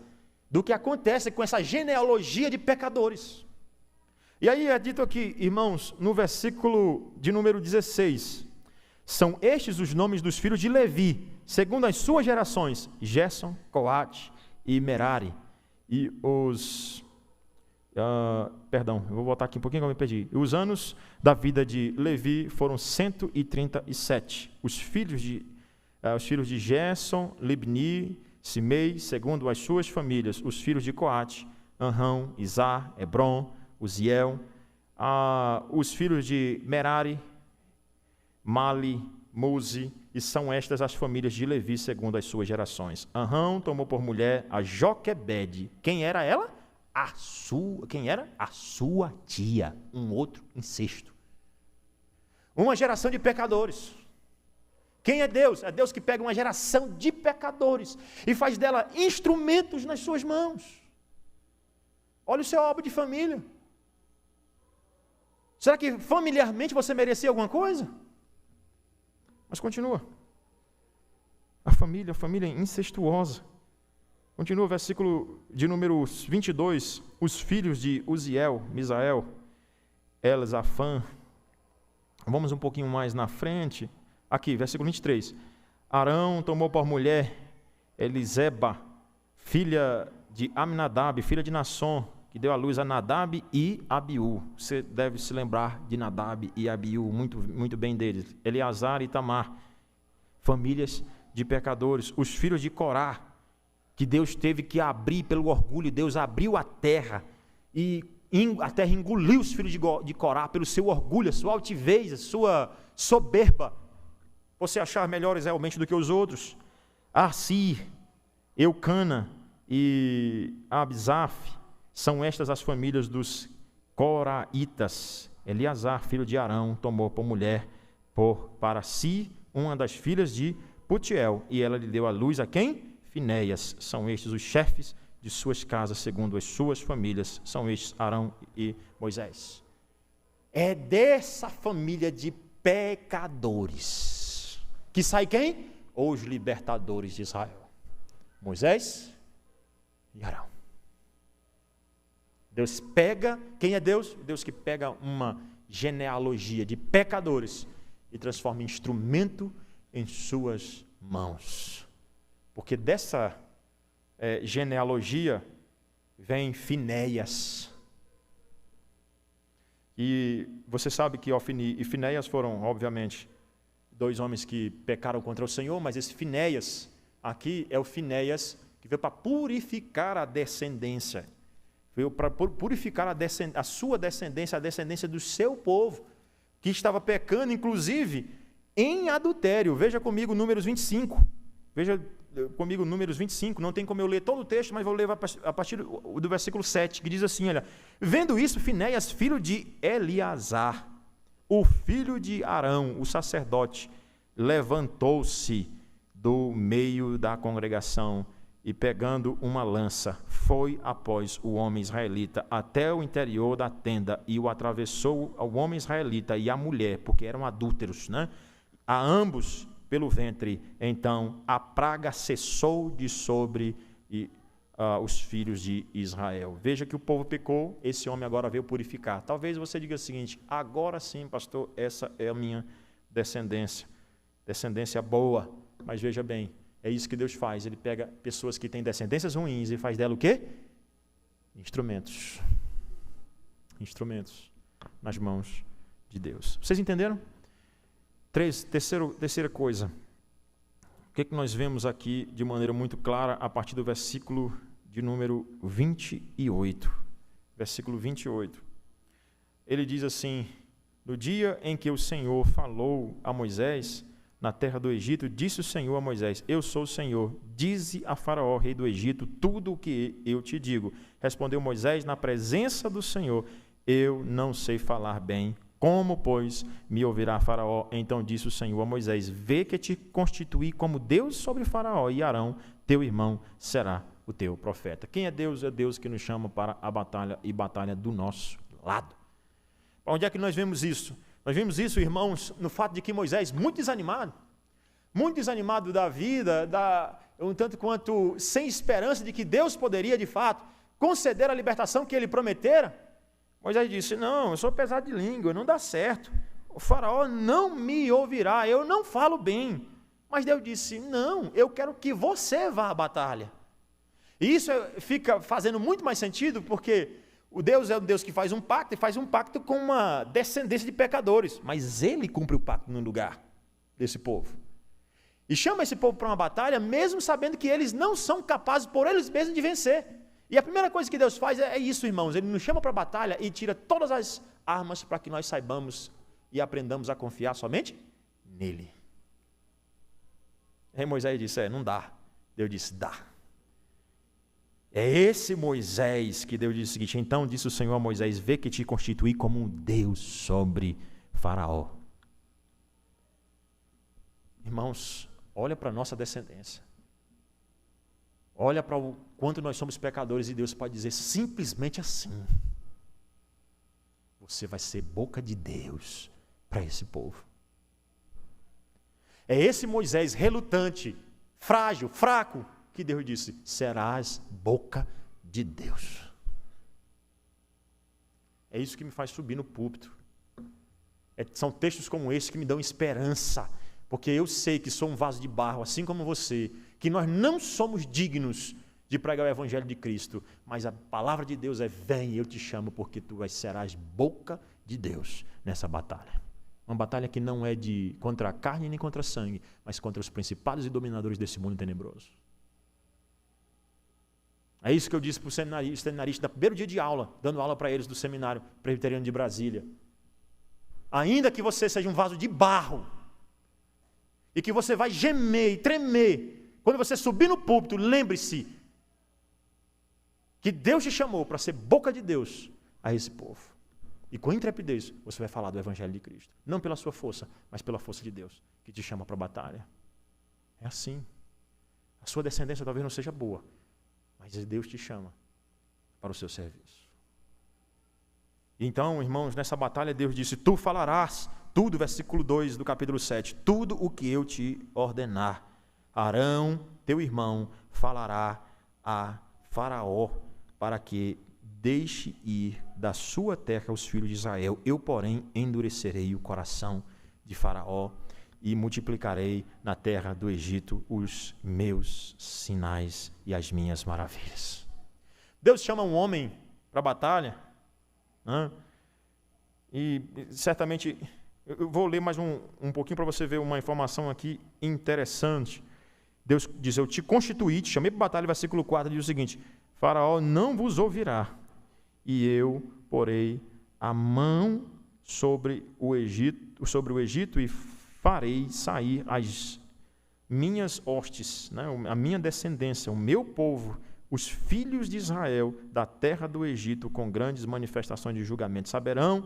do que acontece com essa genealogia de pecadores. E aí é dito aqui, irmãos, no versículo de número 16, são estes os nomes dos filhos de Levi, segundo as suas gerações: Gerson, Coate e Merari. E os... eu vou voltar aqui um pouquinho que eu me perdi. Os anos da vida de Levi foram 137. Os filhos de Gerson, Libni, Simei, segundo as suas famílias. Os filhos de Coate: Anrão, Izar, Hebron, Uziel. Os filhos de Merari, Mali, Muzi, e são estas as famílias de Levi segundo as suas gerações. Anrão tomou por mulher a Joquebede. Quem era ela? Quem era? A sua tia. Um outro incesto. Uma geração de pecadores. Quem é Deus? É Deus que pega uma geração de pecadores e faz dela instrumentos nas suas mãos. Olha o seu álbum de família. Será que familiarmente você merecia alguma coisa? Mas continua. A família incestuosa. Continua o versículo de número 22. Os filhos de Uziel, Misael, Elzafã. Vamos um pouquinho mais na frente. Aqui, versículo 23. Arão tomou por mulher Eliseba, filha de Aminadab, filha de Nasson, que deu à luz a Nadab e Abiú. Você deve se lembrar de Nadab e Abiú, muito, muito bem deles. Eleazar e Tamar, famílias de pecadores. Os filhos de Corá, que Deus teve que abrir pelo orgulho. Deus abriu a terra e a terra engoliu os filhos de Corá pelo seu orgulho, a sua altivez, a sua soberba. Você achar melhores realmente do que os outros. Arsi, Eucana e Abzaf, são estas as famílias dos Coraitas. Eleazar, filho de Arão, tomou por mulher para si uma das filhas de Putiel, e ela lhe deu à luz a quem? Finéias. São estes os chefes de suas casas, segundo as suas famílias. São estes Arão e Moisés. É dessa família de pecadores que sai quem? Os libertadores de Israel. Moisés e Arão. Deus pega, quem é Deus? Deus que pega uma genealogia de pecadores e transforma em instrumento em suas mãos. Porque dessa genealogia vem Finéias. E você sabe que Ofni e Finéias foram, obviamente, dois homens que pecaram contra o Senhor, mas esse Finéias, aqui é o Finéias que veio para purificar a descendência. Veio para purificar a sua descendência, a descendência do seu povo, que estava pecando, inclusive, em adultério. Veja comigo Números 25. Veja comigo Números 25. Não tem como eu ler todo o texto, mas vou ler a partir do versículo 7, que diz assim, olha: vendo isso, Finéias, filho de Eleazar, o filho de Arão, o sacerdote, levantou-se do meio da congregação e, pegando uma lança, foi após o homem israelita até o interior da tenda e o atravessou ao homem israelita e à mulher, porque eram adúlteros, né? A ambos pelo ventre. Então a praga cessou de sobre os filhos de Israel. Veja que o povo pecou, esse homem agora veio purificar. Talvez você diga o seguinte: agora sim, pastor, essa é a minha descendência boa. Mas veja bem, é isso que Deus faz. Ele pega pessoas que têm descendências ruins e faz dela o quê? Instrumentos nas mãos de Deus. Vocês entenderam? Terceira coisa. O que nós vemos aqui de maneira muito clara a partir do versículo de número 28. Versículo 28. Ele diz assim: no dia em que o Senhor falou a Moisés na terra do Egito, disse o Senhor a Moisés: eu sou o Senhor, dize a Faraó, rei do Egito, tudo o que eu te digo. Respondeu Moisés na presença do Senhor: eu não sei falar bem. Como, pois, me ouvirá Faraó? Então disse o Senhor a Moisés: vê que te constituí como Deus sobre Faraó, e Arão, teu irmão, será o teu profeta. Quem é Deus? É Deus que nos chama para a batalha, e batalha do nosso lado. Onde é que nós vemos isso? Nós vimos isso, irmãos, no fato de que Moisés, muito desanimado da vida, um tanto quanto sem esperança de que Deus poderia, de fato, conceder a libertação que ele prometera, Moisés disse: não, eu sou pesado de língua, não dá certo, o Faraó não me ouvirá, eu não falo bem. Mas Deus disse: não, eu quero que você vá à batalha. E isso fica fazendo muito mais sentido, porque o Deus é um Deus que faz um pacto, e faz um pacto com uma descendência de pecadores, mas ele cumpre o pacto no lugar desse povo. E chama esse povo para uma batalha, mesmo sabendo que eles não são capazes por eles mesmos de vencer. E a primeira coisa que Deus faz é isso, irmãos: ele nos chama para a batalha e tira todas as armas para que nós saibamos e aprendamos a confiar somente nele. Aí Moisés disse: não dá. Deus disse: dá. É esse Moisés que Deus disse o seguinte: então disse o Senhor a Moisés: vê que te constituí como um Deus sobre Faraó. Irmãos, olha para a nossa descendência. Olha para o quanto nós somos pecadores, e Deus pode dizer simplesmente assim: você vai ser boca de Deus para esse povo. É esse Moisés relutante, frágil, fraco, que Deus disse: serás boca de Deus. É isso que me faz subir no púlpito. São textos como esse que me dão esperança, porque eu sei que sou um vaso de barro, assim como você, que nós não somos dignos de pregar o Evangelho de Cristo, mas a palavra de Deus é: vem, eu te chamo, porque tu serás boca de Deus nessa batalha. Uma batalha que não é contra a carne nem contra a sangue, mas contra os principados e dominadores desse mundo tenebroso. É isso que eu disse para o seminarista no primeiro dia de aula, dando aula para eles do seminário presbiteriano de Brasília. Ainda que você seja um vaso de barro, e que você vai gemer e tremer, quando você subir no púlpito, lembre-se que Deus te chamou para ser boca de Deus a esse povo. E com intrepidez você vai falar do Evangelho de Cristo. Não pela sua força, mas pela força de Deus, que te chama para a batalha. É assim. A sua descendência talvez não seja boa, mas Deus te chama para o seu serviço. Então, irmãos, nessa batalha Deus disse: tu falarás tudo, versículo 2 do capítulo 7, tudo o que eu te ordenar. Arão, teu irmão, falará a Faraó, para que deixe ir da sua terra os filhos de Israel. Eu, porém, endurecerei o coração de Faraó e multiplicarei na terra do Egito os meus sinais e as minhas maravilhas. Deus chama um homem para a batalha, E certamente, eu vou ler mais um pouquinho para você ver uma informação aqui interessante. Deus diz, eu te constituí, te chamei para a batalha, versículo 4 diz o seguinte, Faraó não vos ouvirá, e eu porei a mão sobre o Egito e farei sair as minhas hostes, né, a minha descendência, o meu povo, os filhos de Israel, da terra do Egito, com grandes manifestações de julgamento. Saberão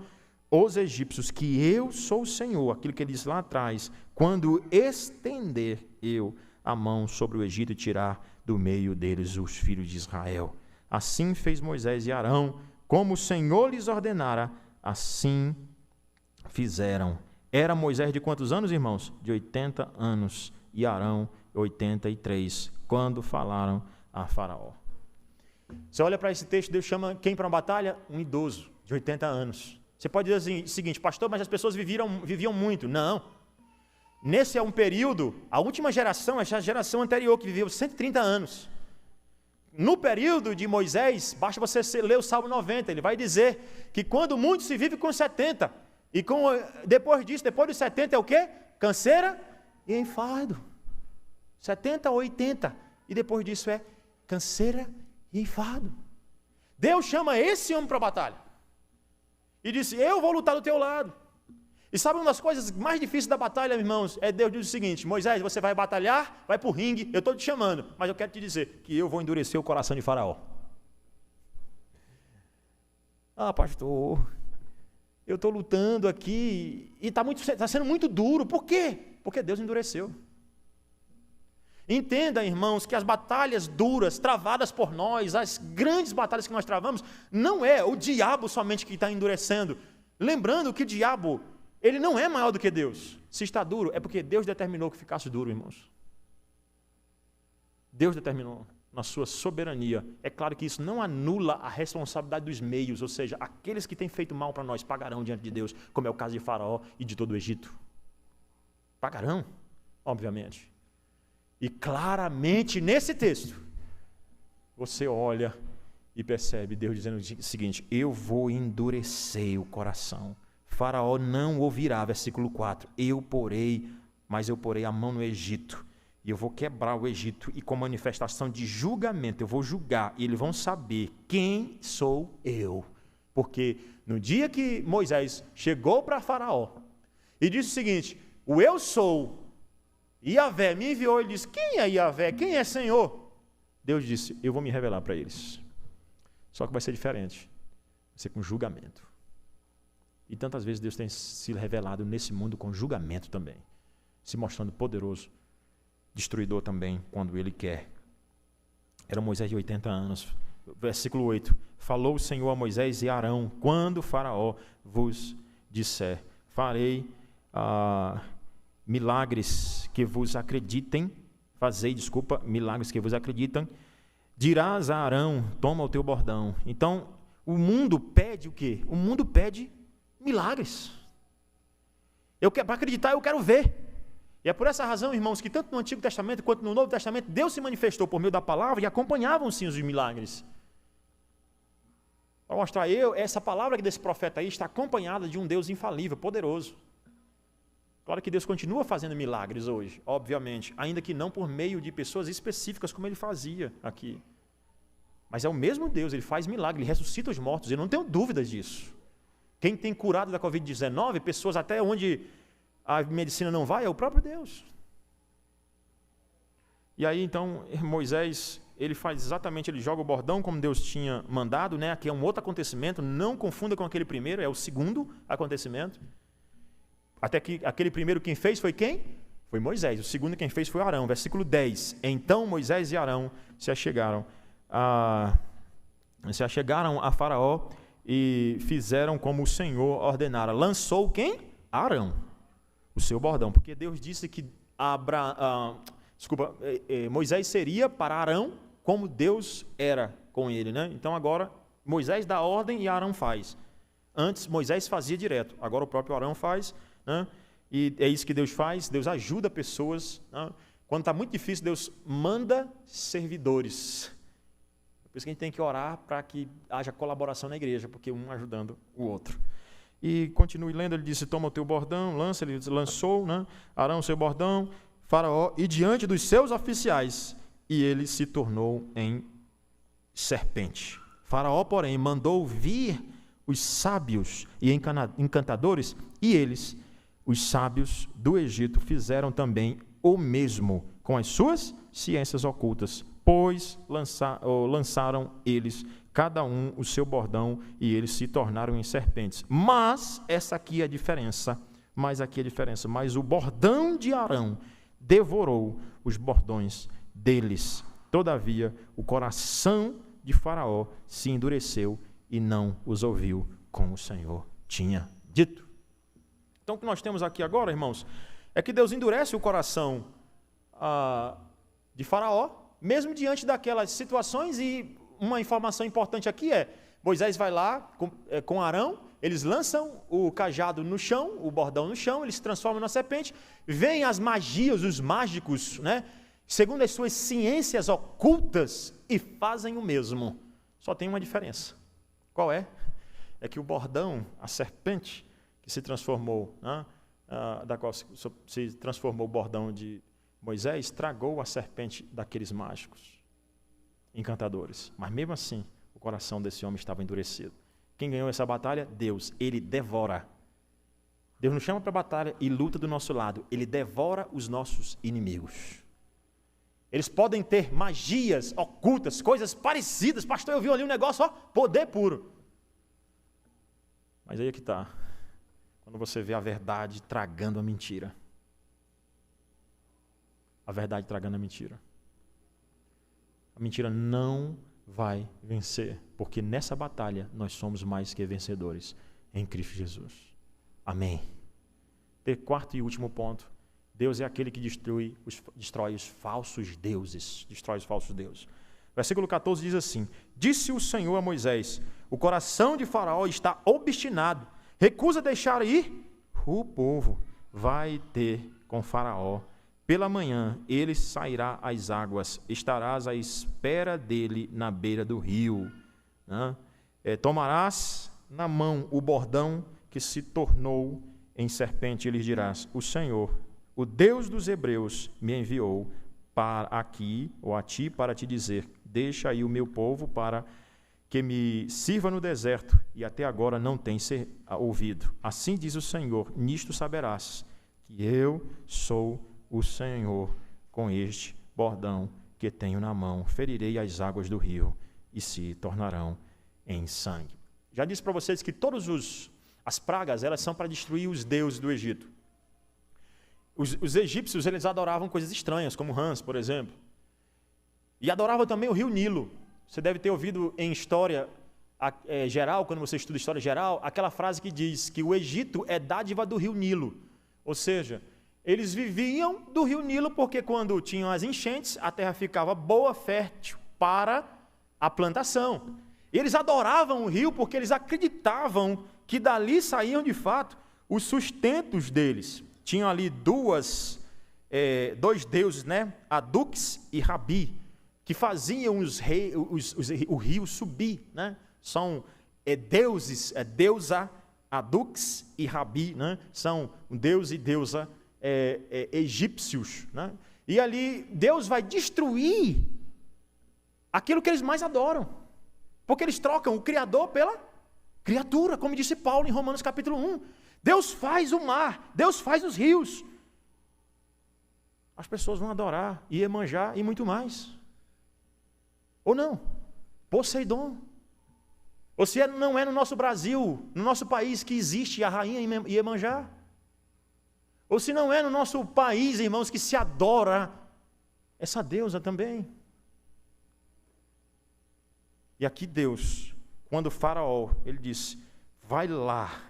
os egípcios que eu sou o Senhor, aquilo que ele disse lá atrás, quando estender eu a mão sobre o Egito e tirar do meio deles os filhos de Israel. Assim fez Moisés e Arão, como o Senhor lhes ordenara, assim fizeram. Era Moisés de quantos anos, irmãos? De 80 anos. E Arão, 83, quando falaram a Faraó. Você olha para esse texto, Deus chama quem para uma batalha? Um idoso, de 80 anos. Você pode dizer assim, o seguinte, pastor, mas as pessoas viviam muito. Não. Nesse é um período, a última geração, essa geração anterior, que viveu 130 anos. No período de Moisés, basta você ler o Salmo 90, ele vai dizer que quando muito se vive com 70, e depois disso, depois dos 70 é o quê? Canseira e enfado. 70 ou 80, e depois disso é canseira e enfado. Deus chama esse homem para a batalha, e disse, eu vou lutar do teu lado. E sabe uma das coisas mais difíceis da batalha, irmãos? É Deus diz o seguinte, Moisés, você vai batalhar, vai para o ringue, eu estou te chamando, mas eu quero te dizer que eu vou endurecer o coração de Faraó. Ah, pastor, eu estou lutando aqui e está sendo muito duro. Por quê? Porque Deus endureceu. Entenda, irmãos, que as batalhas duras, travadas por nós, as grandes batalhas que nós travamos, não é o diabo somente que está endurecendo. Lembrando que o diabo, ele não é maior do que Deus. Se está duro, é porque Deus determinou que ficasse duro, irmãos. Deus determinou na sua soberania. É claro que isso não anula a responsabilidade dos meios, ou seja, aqueles que têm feito mal para nós pagarão diante de Deus, como é o caso de Faraó e de todo o Egito. Pagarão, obviamente. E claramente nesse texto, você olha e percebe Deus dizendo o seguinte, eu vou endurecer o coração. Faraó não ouvirá, versículo 4, mas eu porei a mão no Egito, e eu vou quebrar o Egito, e com manifestação de julgamento, eu vou julgar, e eles vão saber quem sou eu. Porque no dia que Moisés chegou para Faraó, e disse o seguinte, o eu sou, Yahvé me enviou, ele disse, quem é Yahvé, quem é Senhor? Deus disse, eu vou me revelar para eles. Só que vai ser diferente, vai ser com julgamento. E tantas vezes Deus tem se revelado nesse mundo com julgamento também, se mostrando poderoso, destruidor também, quando Ele quer. Era Moisés de 80 anos, versículo 8, falou o Senhor a Moisés e Arão, quando Faraó vos disser, farei milagres que vos acreditem, milagres que vos acreditam, dirás a Arão, toma o teu bordão. Então, o mundo pede o quê? O mundo pede milagres. Para acreditar, eu quero ver. E é por essa razão, irmãos, que tanto no Antigo Testamento quanto no Novo Testamento, Deus se manifestou por meio da palavra e acompanhavam-se os milagres. Para mostrar essa palavra desse profeta aí está acompanhada de um Deus infalível, poderoso. Claro que Deus continua fazendo milagres hoje, obviamente, ainda que não por meio de pessoas específicas como Ele fazia aqui. Mas é o mesmo Deus, Ele faz milagre, Ele ressuscita os mortos, eu não tenho dúvidas disso. Quem tem curado da Covid-19, pessoas até onde a medicina não vai, é o próprio Deus. E aí então Moisés, ele faz exatamente, ele joga o bordão como Deus tinha mandado, né? Aqui é um outro acontecimento, não confunda com aquele primeiro, é o segundo acontecimento. Até que aquele primeiro quem fez foi quem? Foi Moisés. O segundo quem fez foi Arão. Versículo 10. Então Moisés e Arão se achegaram a Faraó e fizeram como o Senhor ordenara. Lançou quem? Arão, o seu bordão. Porque Deus disse que Moisés seria para Arão como Deus era com ele, né? Então agora Moisés dá ordem e Arão faz. Antes Moisés fazia direto, agora o próprio Arão faz. E é isso que Deus faz, Deus ajuda pessoas. Quando está muito difícil, Deus manda servidores. Por isso que a gente tem que orar para que haja colaboração na igreja, porque um ajudando o outro. E continue lendo, ele disse, toma o teu bordão, lança, ele lançou, né? Arão o seu bordão, Faraó, e diante dos seus oficiais, e ele se tornou em serpente. Faraó, porém, mandou vir os sábios e encantadores, e eles, os sábios do Egito, fizeram também o mesmo com as suas ciências ocultas, pois lançaram eles, cada um, o seu bordão, e eles se tornaram em serpentes. Mas, essa aqui é a diferença, mas o bordão de Arão devorou os bordões deles. Todavia, o coração de Faraó se endureceu e não os ouviu, como o Senhor tinha dito. Então, o que nós temos aqui agora, irmãos, é que Deus endurece o coração de Faraó, mesmo diante daquelas situações. E uma informação importante aqui é, Moisés vai lá com Arão, eles lançam o cajado no chão, o bordão no chão, eles se transformam na serpente, vêm as magias, os mágicos, né, segundo as suas ciências ocultas, e fazem o mesmo. Só tem uma diferença. Qual é? É que o bordão, a serpente, que se transformou, né, da qual se transformou o bordão de Moisés, tragou a serpente daqueles mágicos, encantadores. Mas mesmo assim, o coração desse homem estava endurecido. Quem ganhou essa batalha? Deus. Ele devora. Deus nos chama para a batalha e luta do nosso lado. Ele devora os nossos inimigos. Eles podem ter magias ocultas, coisas parecidas. Pastor, eu vi ali um negócio, ó, poder puro. Mas aí é que está. Quando você vê a verdade tragando a mentira. A verdade tragando a mentira. A mentira não vai vencer, porque nessa batalha nós somos mais que vencedores em Cristo Jesus. Amém. Quarto e último ponto. Deus é aquele que destrói os falsos deuses. Destrói os falsos deuses. Versículo 14 diz assim: disse o Senhor a Moisés: o coração de Faraó está obstinado, recusa deixar ir o povo. Vai ter com Faraó. Pela manhã ele sairá às águas, estarás à espera dele na beira do rio. Tomarás na mão o bordão que se tornou em serpente, e lhes dirás: o Senhor, o Deus dos hebreus, me enviou para aqui, ou a ti, para te dizer: deixa aí o meu povo para que me sirva no deserto, e até agora não tem ouvido. Assim diz o Senhor: nisto saberás que eu sou o Senhor. Com este bordão que tenho na mão, ferirei as águas do rio e se tornarão em sangue. Já disse para vocês que todas as pragas, elas são para destruir os deuses do Egito. Os egípcios, eles adoravam coisas estranhas, como rãs, por exemplo. E adoravam também o rio Nilo. Você deve ter ouvido em história geral, quando você estuda história geral, aquela frase que diz que o Egito é dádiva do rio Nilo. Ou seja, eles viviam do rio Nilo porque quando tinham as enchentes, a terra ficava boa, fértil para a plantação. Eles adoravam o rio porque eles acreditavam que dali saíam de fato os sustentos deles. Tinham ali dois deuses, né? Adux e Rabi, que faziam o rio subir, né? São deuses, deusa Adux e Rabi, né? São um deus e deusa egípcios, né? E ali Deus vai destruir aquilo que eles mais adoram, porque eles trocam o Criador pela criatura, como disse Paulo em Romanos capítulo 1. Deus faz o mar, Deus faz os rios. As pessoas vão adorar Iemanjá e muito mais. Ou não? Poseidon. Ou se não é no nosso Brasil, no nosso país, que existe a rainha Iemanjá. Ou se não é no nosso país, irmãos, que se adora essa deusa também. E aqui Deus, quando Faraó, ele disse: vai lá.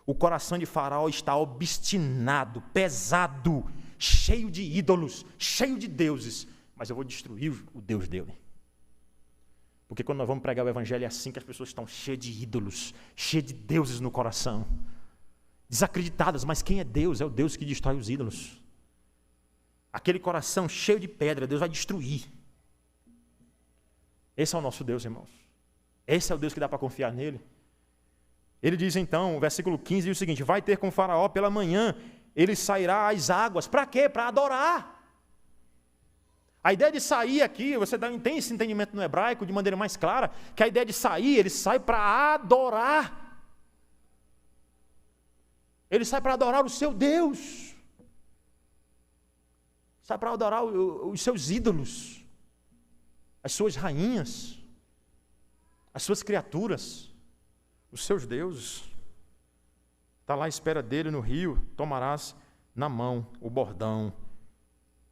O coração de Faraó está obstinado, pesado, cheio de ídolos, cheio de deuses. Mas eu vou destruir o Deus dele. Porque quando nós vamos pregar o evangelho é assim que as pessoas estão cheias de ídolos, cheias de deuses no coração. Desacreditadas, mas quem é Deus? É o Deus que destrói os ídolos. Aquele coração cheio de pedra, Deus vai destruir. Esse é o nosso Deus, irmãos. Esse é o Deus que dá para confiar nele. Ele diz então, o versículo 15, diz o seguinte: vai ter com Faraó pela manhã, ele sairá às águas. Para quê? Para adorar. A ideia de sair aqui, você tem esse entendimento no hebraico de maneira mais clara, que a ideia de sair, ele sai para adorar. Ele sai para adorar o seu Deus. Sai para adorar os seus ídolos, as suas rainhas, as suas criaturas, os seus deuses. Está lá à espera dele no rio, tomarás na mão o bordão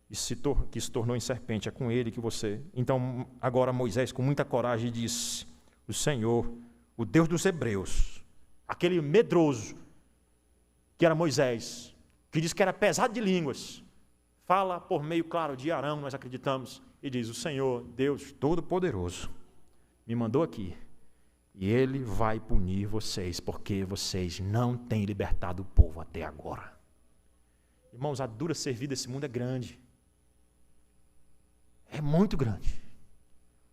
que se tornou em serpente, é com ele que você... Então, agora Moisés, com muita coragem, disse: o Senhor, o Deus dos hebreus, aquele medroso que era Moisés, que disse que era pesado de línguas, fala por meio, claro, de Arão, nós acreditamos, e diz: o Senhor, Deus Todo-Poderoso, me mandou aqui, e Ele vai punir vocês, porque vocês não têm libertado o povo até agora. Irmãos, a dura servida desse mundo é grande. É muito grande.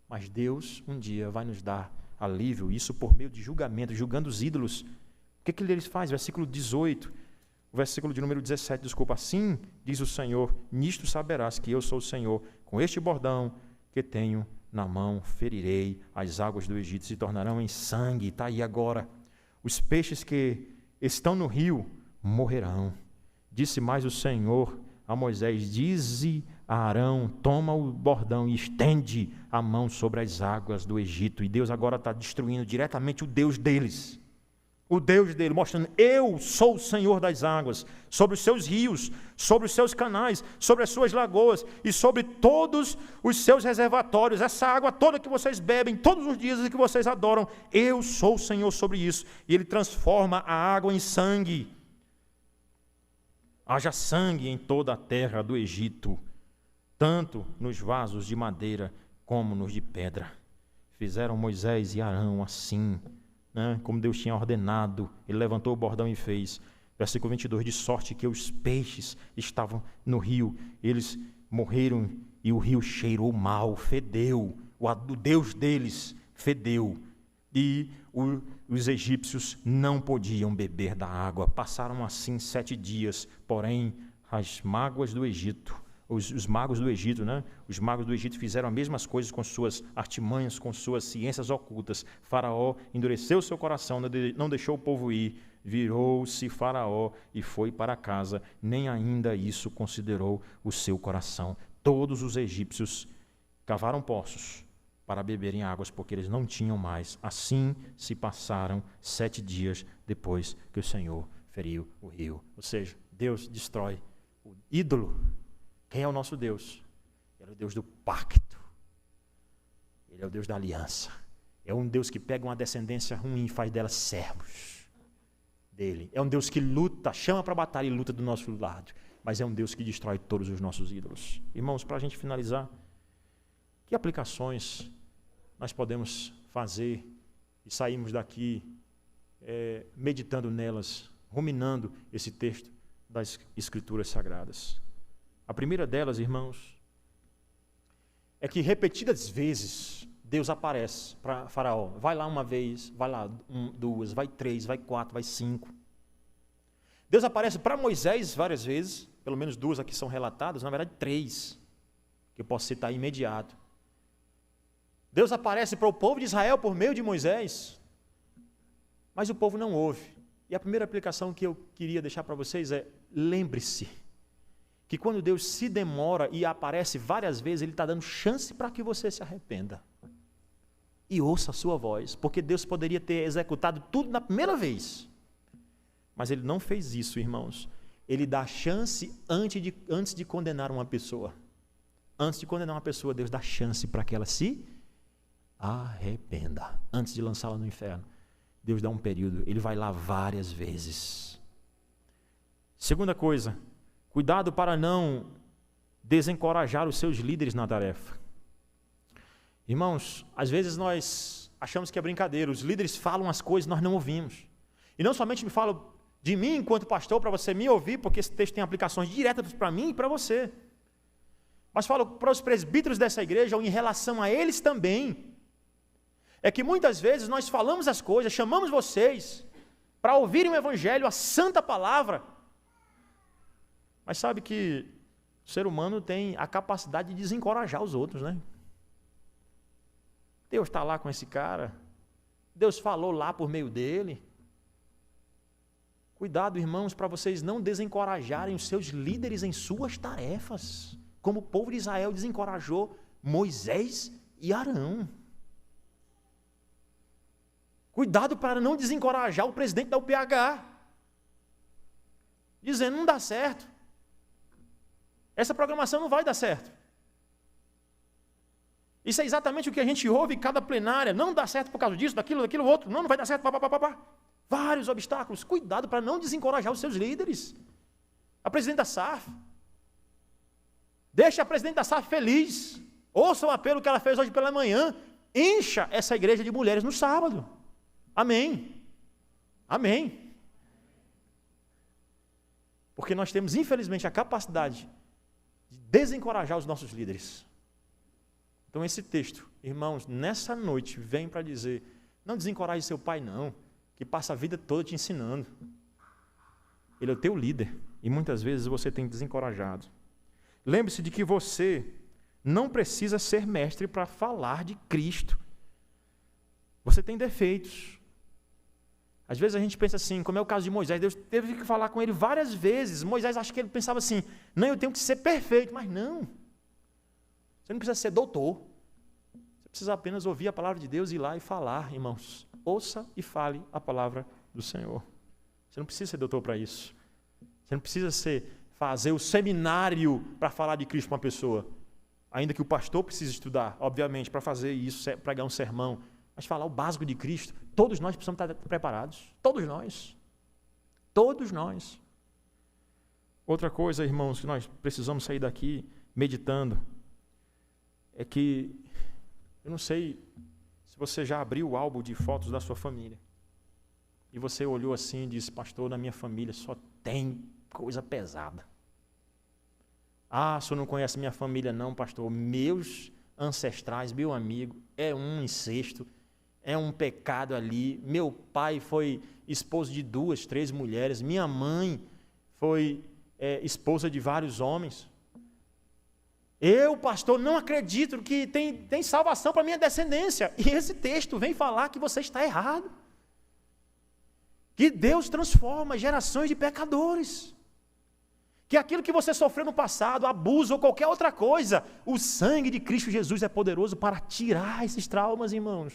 Mas Deus um dia vai nos dar alívio, isso por meio de julgamento, julgando os ídolos. O que ele faz? Versículo 18, o versículo de número 17, desculpa. Assim diz o Senhor: nisto saberás que eu sou o Senhor, com este bordão que tenho na mão ferirei as águas do Egito, se tornarão em sangue. Está aí agora. Os peixes que estão no rio morrerão. Disse mais o Senhor a Moisés: dize a Arão, toma o bordão e estende a mão sobre as águas do Egito. E Deus agora está destruindo diretamente o Deus deles. O Deus dele, mostrando: eu sou o Senhor das águas, sobre os seus rios, sobre os seus canais, sobre as suas lagoas e sobre todos os seus reservatórios. Essa água toda que vocês bebem todos os dias e que vocês adoram, eu sou o Senhor sobre isso. E ele transforma a água em sangue. Haja sangue em toda a terra do Egito, tanto nos vasos de madeira como nos de pedra. Fizeram Moisés e Arão assim, como Deus tinha ordenado. Ele levantou o bordão e fez. Versículo 22, de sorte que os peixes estavam no rio, eles morreram e o rio cheirou mal, fedeu, o Deus deles fedeu, e os egípcios não podiam beber da água. Passaram assim 7 dias, porém as mágoas do Egito, os magos do Egito, os magos do Egito fizeram as mesmas coisas com suas artimanhas, com suas ciências ocultas. Faraó endureceu seu coração, não deixou o povo ir. Virou-se Faraó e foi para casa, nem ainda isso considerou o seu coração. Todos os egípcios cavaram poços para beberem águas, porque eles não tinham mais. Assim se passaram 7 dias depois que o Senhor feriu o rio. Ou seja, Deus destrói o ídolo. Quem é o nosso Deus? Ele é o Deus do pacto. Ele é o Deus da aliança. É um Deus que pega uma descendência ruim e faz dela servos dele. É um Deus que luta, chama para a batalha e luta do nosso lado. Mas é um Deus que destrói todos os nossos ídolos. Irmãos, para a gente finalizar, que aplicações nós podemos fazer e sairmos daqui meditando nelas, ruminando esse texto das Escrituras Sagradas? A primeira delas, irmãos, é que repetidas vezes Deus aparece para Faraó. Vai lá uma vez, vai lá 2, vai 3, vai 4, vai 5. Deus aparece para Moisés várias vezes, pelo menos 2 aqui são relatadas, na verdade 3, que eu posso citar imediato. Deus aparece para o povo de Israel por meio de Moisés, mas o povo não ouve. E a primeira aplicação que eu queria deixar para vocês é: lembre-se que quando Deus se demora e aparece várias vezes, Ele está dando chance para que você se arrependa e ouça a sua voz, porque Deus poderia ter executado tudo na primeira vez, mas Ele não fez isso, irmãos. Ele dá chance antes de condenar uma pessoa. Antes de condenar uma pessoa, Deus dá chance para que ela se arrependa. Antes de lançá-la no inferno, Deus dá um período. Ele vai lá várias vezes. Segunda coisa, cuidado para não desencorajar os seus líderes na tarefa. Irmãos, às vezes nós achamos que é brincadeira. Os líderes falam as coisas, nós não ouvimos. E não somente me falam de mim enquanto pastor, para você me ouvir, porque esse texto tem aplicações diretas para mim e para você. Mas falo para os presbíteros dessa igreja, ou em relação a eles também. É que muitas vezes nós falamos as coisas, chamamos vocês, para ouvirem o evangelho, a santa palavra. Mas sabe que o ser humano tem a capacidade de desencorajar os outros, né? Deus está lá com esse cara, Deus falou lá por meio dele. Cuidado, irmãos, para vocês não desencorajarem os seus líderes em suas tarefas, como o povo de Israel desencorajou Moisés e Arão. Cuidado para não desencorajar o presidente da UPH, dizendo, não dá certo, essa programação não vai dar certo. Isso é exatamente o que a gente ouve em cada plenária, não dá certo por causa disso, daquilo outro, não vai dar certo, papapá. Vários obstáculos. Cuidado para não desencorajar os seus líderes. A presidente da SAF. Deixa a presidente da SAF feliz. Ouça o apelo que ela fez hoje pela manhã. Encha essa igreja de mulheres no sábado. Amém. Amém. Porque nós temos, infelizmente, a capacidade de desencorajar os nossos líderes. Então esse texto, irmãos, nessa noite vem para dizer, não desencoraje seu pai não, que passa a vida toda te ensinando. Ele é o teu líder e muitas vezes você tem desencorajado. Lembre-se de que você não precisa ser mestre para falar de Cristo. Você tem defeitos. Às vezes a gente pensa assim, como é o caso de Moisés, Deus teve que falar com ele várias vezes. Moisés, acho que ele pensava assim, não, eu tenho que ser perfeito, mas não. Você não precisa ser doutor. Você precisa apenas ouvir a palavra de Deus e ir lá e falar, irmãos. Ouça e fale a palavra do Senhor. Você não precisa ser doutor para isso. Você não precisa fazer o seminário para falar de Cristo para uma pessoa. Ainda que o pastor precise estudar, obviamente, para fazer isso, pregar um sermão. Mas falar o básico de Cristo, todos nós precisamos estar preparados. Todos nós. Todos nós. Outra coisa, irmãos, que nós precisamos sair daqui meditando, é que, eu não sei se você já abriu o álbum de fotos da sua família, e você olhou assim e disse, pastor, na minha família só tem coisa pesada. Ah, o senhor não conhece minha família não, pastor, meus ancestrais, meu amigo, é um incesto, é um pecado ali, meu pai foi esposo de 2, 3 mulheres, minha mãe foi esposa de vários homens. Eu, pastor, não acredito que tem salvação para a minha descendência. E esse texto vem falar que você está errado. Que Deus transforma gerações de pecadores. Que aquilo que você sofreu no passado, abuso ou qualquer outra coisa, o sangue de Cristo Jesus é poderoso para tirar esses traumas, irmãos.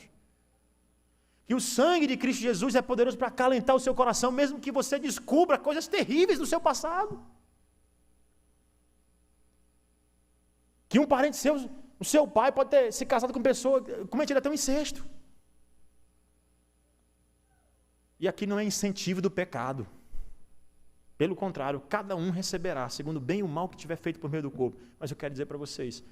Que o sangue de Cristo Jesus é poderoso para acalentar o seu coração, mesmo que você descubra coisas terríveis do seu passado. Que um parente seu, o seu pai, pode ter se casado com pessoa, cometido até um incesto. E aqui não é incentivo do pecado. Pelo contrário, cada um receberá, segundo o bem e o mal que tiver feito por meio do corpo. Mas eu quero dizer para vocês,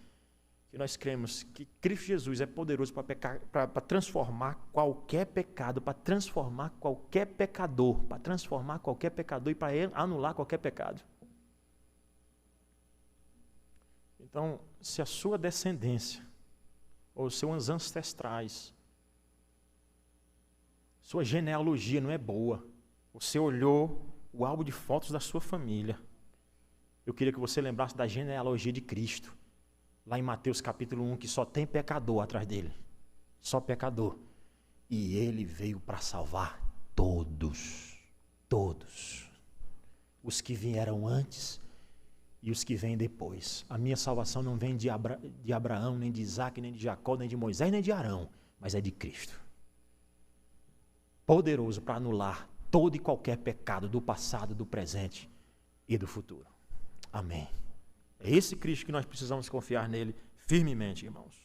que nós cremos que Cristo Jesus é poderoso para transformar qualquer pecado, para transformar qualquer pecador, e para anular qualquer pecado. Então, se a sua descendência, ou seus ancestrais, sua genealogia não é boa, você olhou o álbum de fotos da sua família, eu queria que você lembrasse da genealogia de Cristo, lá em Mateus capítulo 1, que só tem pecador atrás dele, só pecador, e ele veio para salvar todos, os que vieram antes e os que vêm depois. A minha salvação não vem de Abraão, nem de Isaac, nem de Jacó, nem de Moisés, nem de Arão, mas é de Cristo. Poderoso para anular todo e qualquer pecado do passado, do presente e do futuro. Amém. É esse Cristo que nós precisamos confiar nele firmemente, irmãos.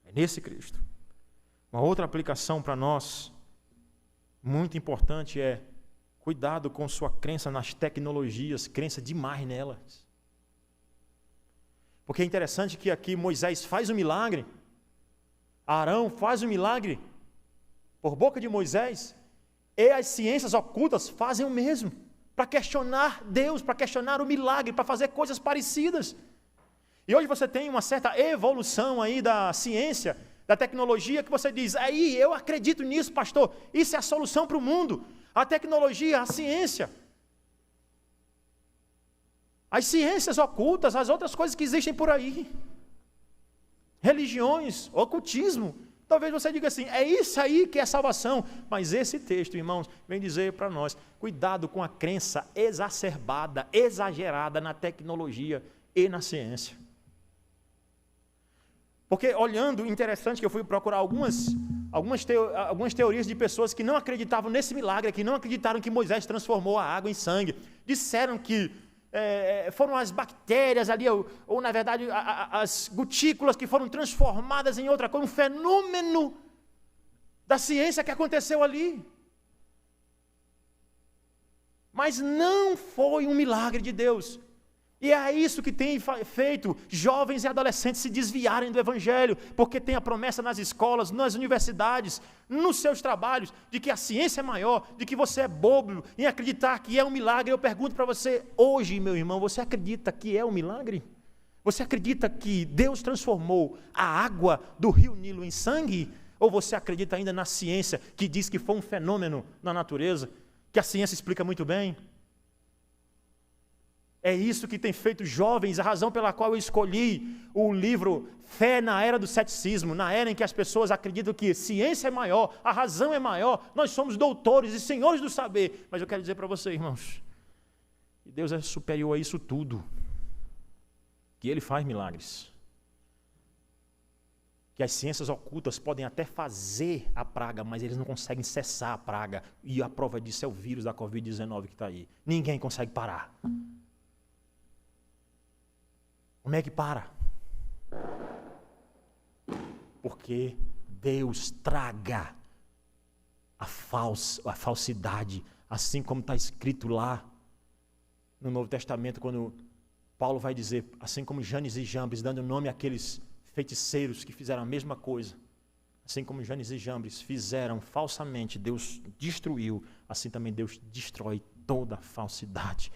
É nesse Cristo. Uma outra aplicação para nós, muito importante, é cuidado com sua crença nas tecnologias, crença demais nelas. Porque é interessante que aqui Moisés faz um milagre, Arão faz um milagre por boca de Moisés, e as ciências ocultas fazem o mesmo, para questionar Deus, para questionar o milagre, para fazer coisas parecidas. E hoje você tem uma certa evolução aí da ciência, da tecnologia, que você diz, aí eu acredito nisso, pastor, isso é a solução para o mundo. A tecnologia, a ciência. As ciências ocultas, as outras coisas que existem por aí. Religiões, ocultismo. Talvez você diga assim, é isso aí que é salvação. Mas esse texto, irmãos, vem dizer para nós, cuidado com a crença exacerbada, exagerada na tecnologia e na ciência. Porque olhando, interessante que eu fui procurar algumas teorias de pessoas que não acreditavam nesse milagre, que não acreditaram que Moisés transformou a água em sangue. Disseram que foram as bactérias ali, ou na verdade as gotículas que foram transformadas em outra coisa, um fenômeno da ciência que aconteceu ali. Mas não foi um milagre de Deus. E é isso que tem feito jovens e adolescentes se desviarem do Evangelho, porque tem a promessa nas escolas, nas universidades, nos seus trabalhos, de que a ciência é maior, de que você é bobo em acreditar que é um milagre. Eu pergunto para você, hoje, meu irmão, você acredita que é um milagre? Você acredita que Deus transformou a água do rio Nilo em sangue? Ou você acredita ainda na ciência, que diz que foi um fenômeno na natureza, que a ciência explica muito bem? É isso que tem feito jovens, a razão pela qual eu escolhi o livro Fé na Era do Ceticismo, na era em que as pessoas acreditam que ciência é maior, a razão é maior, nós somos doutores e senhores do saber. Mas eu quero dizer para você, irmãos, que Deus é superior a isso tudo, que Ele faz milagres, que as ciências ocultas podem até fazer a praga, mas eles não conseguem cessar a praga, e a prova disso é o vírus da Covid-19 que está aí. Ninguém consegue parar. Como é que para? Porque Deus traga a falsidade, assim como está escrito lá no Novo Testamento, quando Paulo vai dizer, assim como Janes e Jambres, dando nome àqueles feiticeiros que fizeram a mesma coisa, assim como Janes e Jambres fizeram falsamente, Deus destruiu, assim também Deus destrói toda a falsidade.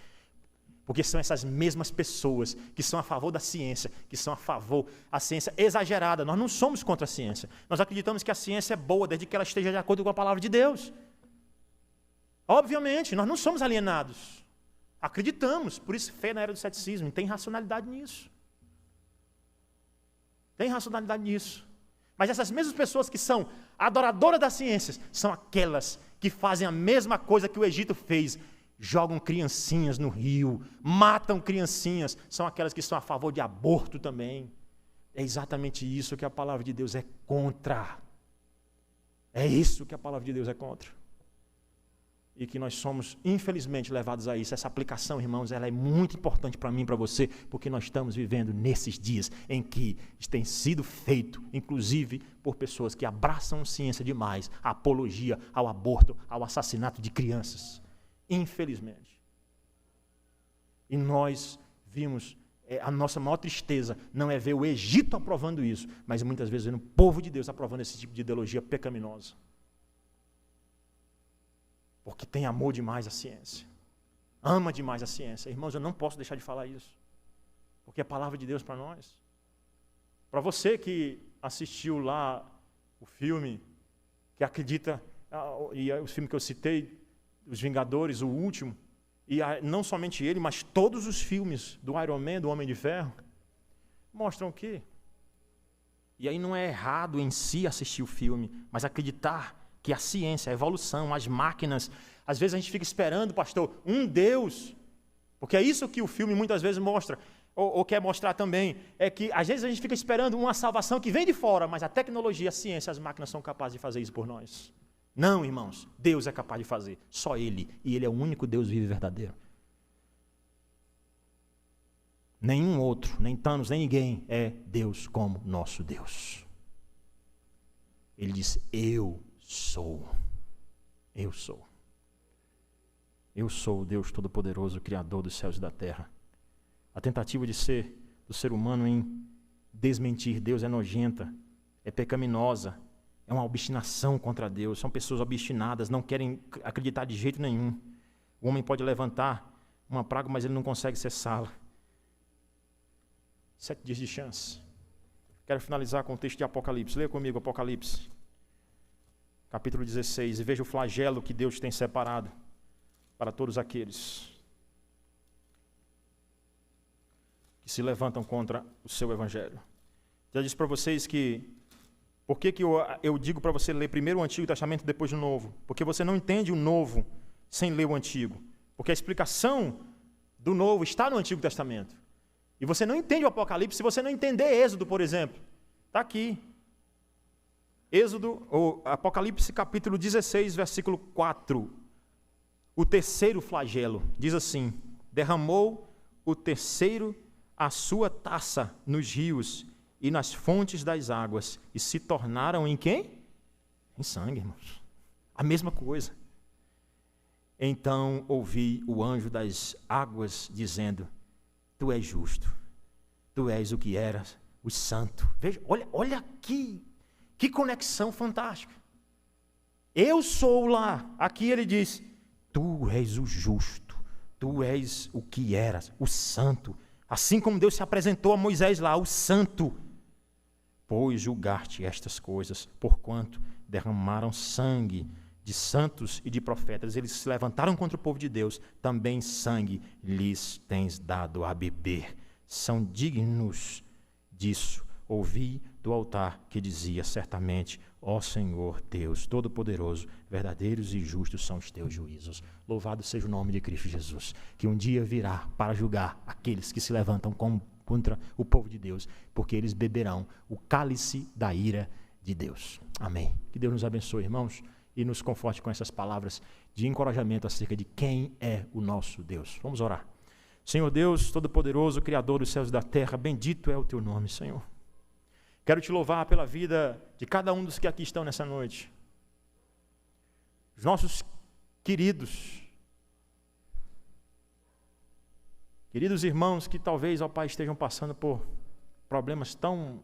Porque são essas mesmas pessoas que são a favor da ciência, que são a favor da ciência exagerada. Nós não somos contra a ciência. Nós acreditamos que a ciência é boa, desde que ela esteja de acordo com a palavra de Deus. Obviamente, nós não somos alienados. Acreditamos, por isso fé na era do ceticismo. Tem racionalidade nisso. Tem racionalidade nisso. Mas essas mesmas pessoas que são adoradoras das ciências, são aquelas que fazem a mesma coisa que o Egito fez. Jogam criancinhas no rio, matam criancinhas, são aquelas que são a favor de aborto também. É exatamente isso que a palavra de Deus é contra. É isso que a palavra de Deus é contra. E que nós somos, infelizmente, levados a isso. Essa aplicação, irmãos, ela é muito importante para mim e para você, porque nós estamos vivendo nesses dias em que tem sido feito, inclusive por pessoas que abraçam ciência demais, a apologia ao aborto, ao assassinato de crianças. Infelizmente. E nós vimos, a nossa maior tristeza não é ver o Egito aprovando isso, mas muitas vezes vendo o povo de Deus aprovando esse tipo de ideologia pecaminosa. Porque tem amor demais à ciência. Ama demais a ciência. Irmãos, eu não posso deixar de falar isso. Porque é a palavra de Deus para nós. Para você que assistiu lá o filme, que acredita, e o filme que eu citei, Os Vingadores, o último, e não somente ele, mas todos os filmes do Iron Man, do Homem de Ferro, mostram o quê? E aí não é errado em si assistir o filme, mas acreditar que a ciência, a evolução, as máquinas, às vezes a gente fica esperando, pastor, um Deus, porque é isso que o filme muitas vezes mostra, ou quer mostrar também, é que às vezes a gente fica esperando uma salvação que vem de fora, mas a tecnologia, a ciência, as máquinas são capazes de fazer isso por nós. Não, irmãos, Deus é capaz de fazer, só Ele, e Ele é o único Deus vivo e verdadeiro. Nenhum outro, nem Thanos, nem ninguém é Deus como nosso Deus. Ele disse, eu sou. Eu sou. Eu sou o Deus Todo-Poderoso, Criador dos céus e da terra. A tentativa do ser humano em desmentir Deus é nojenta, é pecaminosa, é uma obstinação contra Deus. São pessoas obstinadas, não querem acreditar de jeito nenhum. O homem pode levantar uma praga, mas ele não consegue cessá-la. 7 dias de chance. Quero finalizar com o texto de Apocalipse. Leia comigo Apocalipse. capítulo 16, e veja o flagelo que Deus tem separado para todos aqueles que se levantam contra o seu evangelho. Já disse para vocês que, por que eu digo para você ler primeiro o Antigo Testamento e depois o Novo? Porque você não entende o Novo sem ler o Antigo. Porque a explicação do Novo está no Antigo Testamento. E você não entende o Apocalipse se você não entender Êxodo, por exemplo. Está aqui. Êxodo, ou Apocalipse capítulo 16, versículo 4. O terceiro flagelo, diz assim: derramou o terceiro a sua taça nos rios e nas fontes das águas, e se tornaram em quem? Em sangue, irmãos. A mesma coisa. Então ouvi o anjo das águas dizendo: tu és justo, tu és o que eras, o santo. Veja, olha aqui, que conexão fantástica. Eu sou lá. Aqui ele diz: tu és o justo, tu és o que eras, o santo. Assim como Deus se apresentou a Moisés lá, o santo. Pois julgaste estas coisas, porquanto derramaram sangue de santos e de profetas. Eles se levantaram contra o povo de Deus, também sangue lhes tens dado a beber. São dignos disso. Ouvi do altar que dizia: certamente, ó Senhor Deus Todo-Poderoso, verdadeiros e justos são os teus juízos. Louvado seja o nome de Cristo Jesus, que um dia virá para julgar aqueles que se levantam contra o povo de Deus, porque eles beberão o cálice da ira de Deus. Amém. Que Deus nos abençoe, irmãos, e nos conforte com essas palavras de encorajamento acerca de quem é o nosso Deus. Vamos orar. Senhor Deus Todo-Poderoso, Criador dos céus e da terra, bendito é o teu nome, Senhor. Quero te louvar pela vida de cada um dos que aqui estão nessa noite. Os nossos queridos irmãos que talvez, ó Pai, estejam passando por problemas tão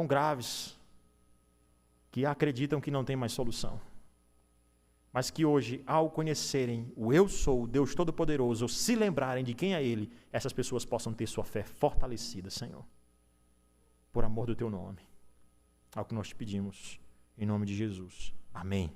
graves, que acreditam que não tem mais solução. Mas que hoje, ao conhecerem o Eu Sou, o Deus Todo-Poderoso, ou se lembrarem de quem é Ele, essas pessoas possam ter sua fé fortalecida, Senhor. Por amor do teu nome. É o que nós te pedimos, em nome de Jesus. Amém.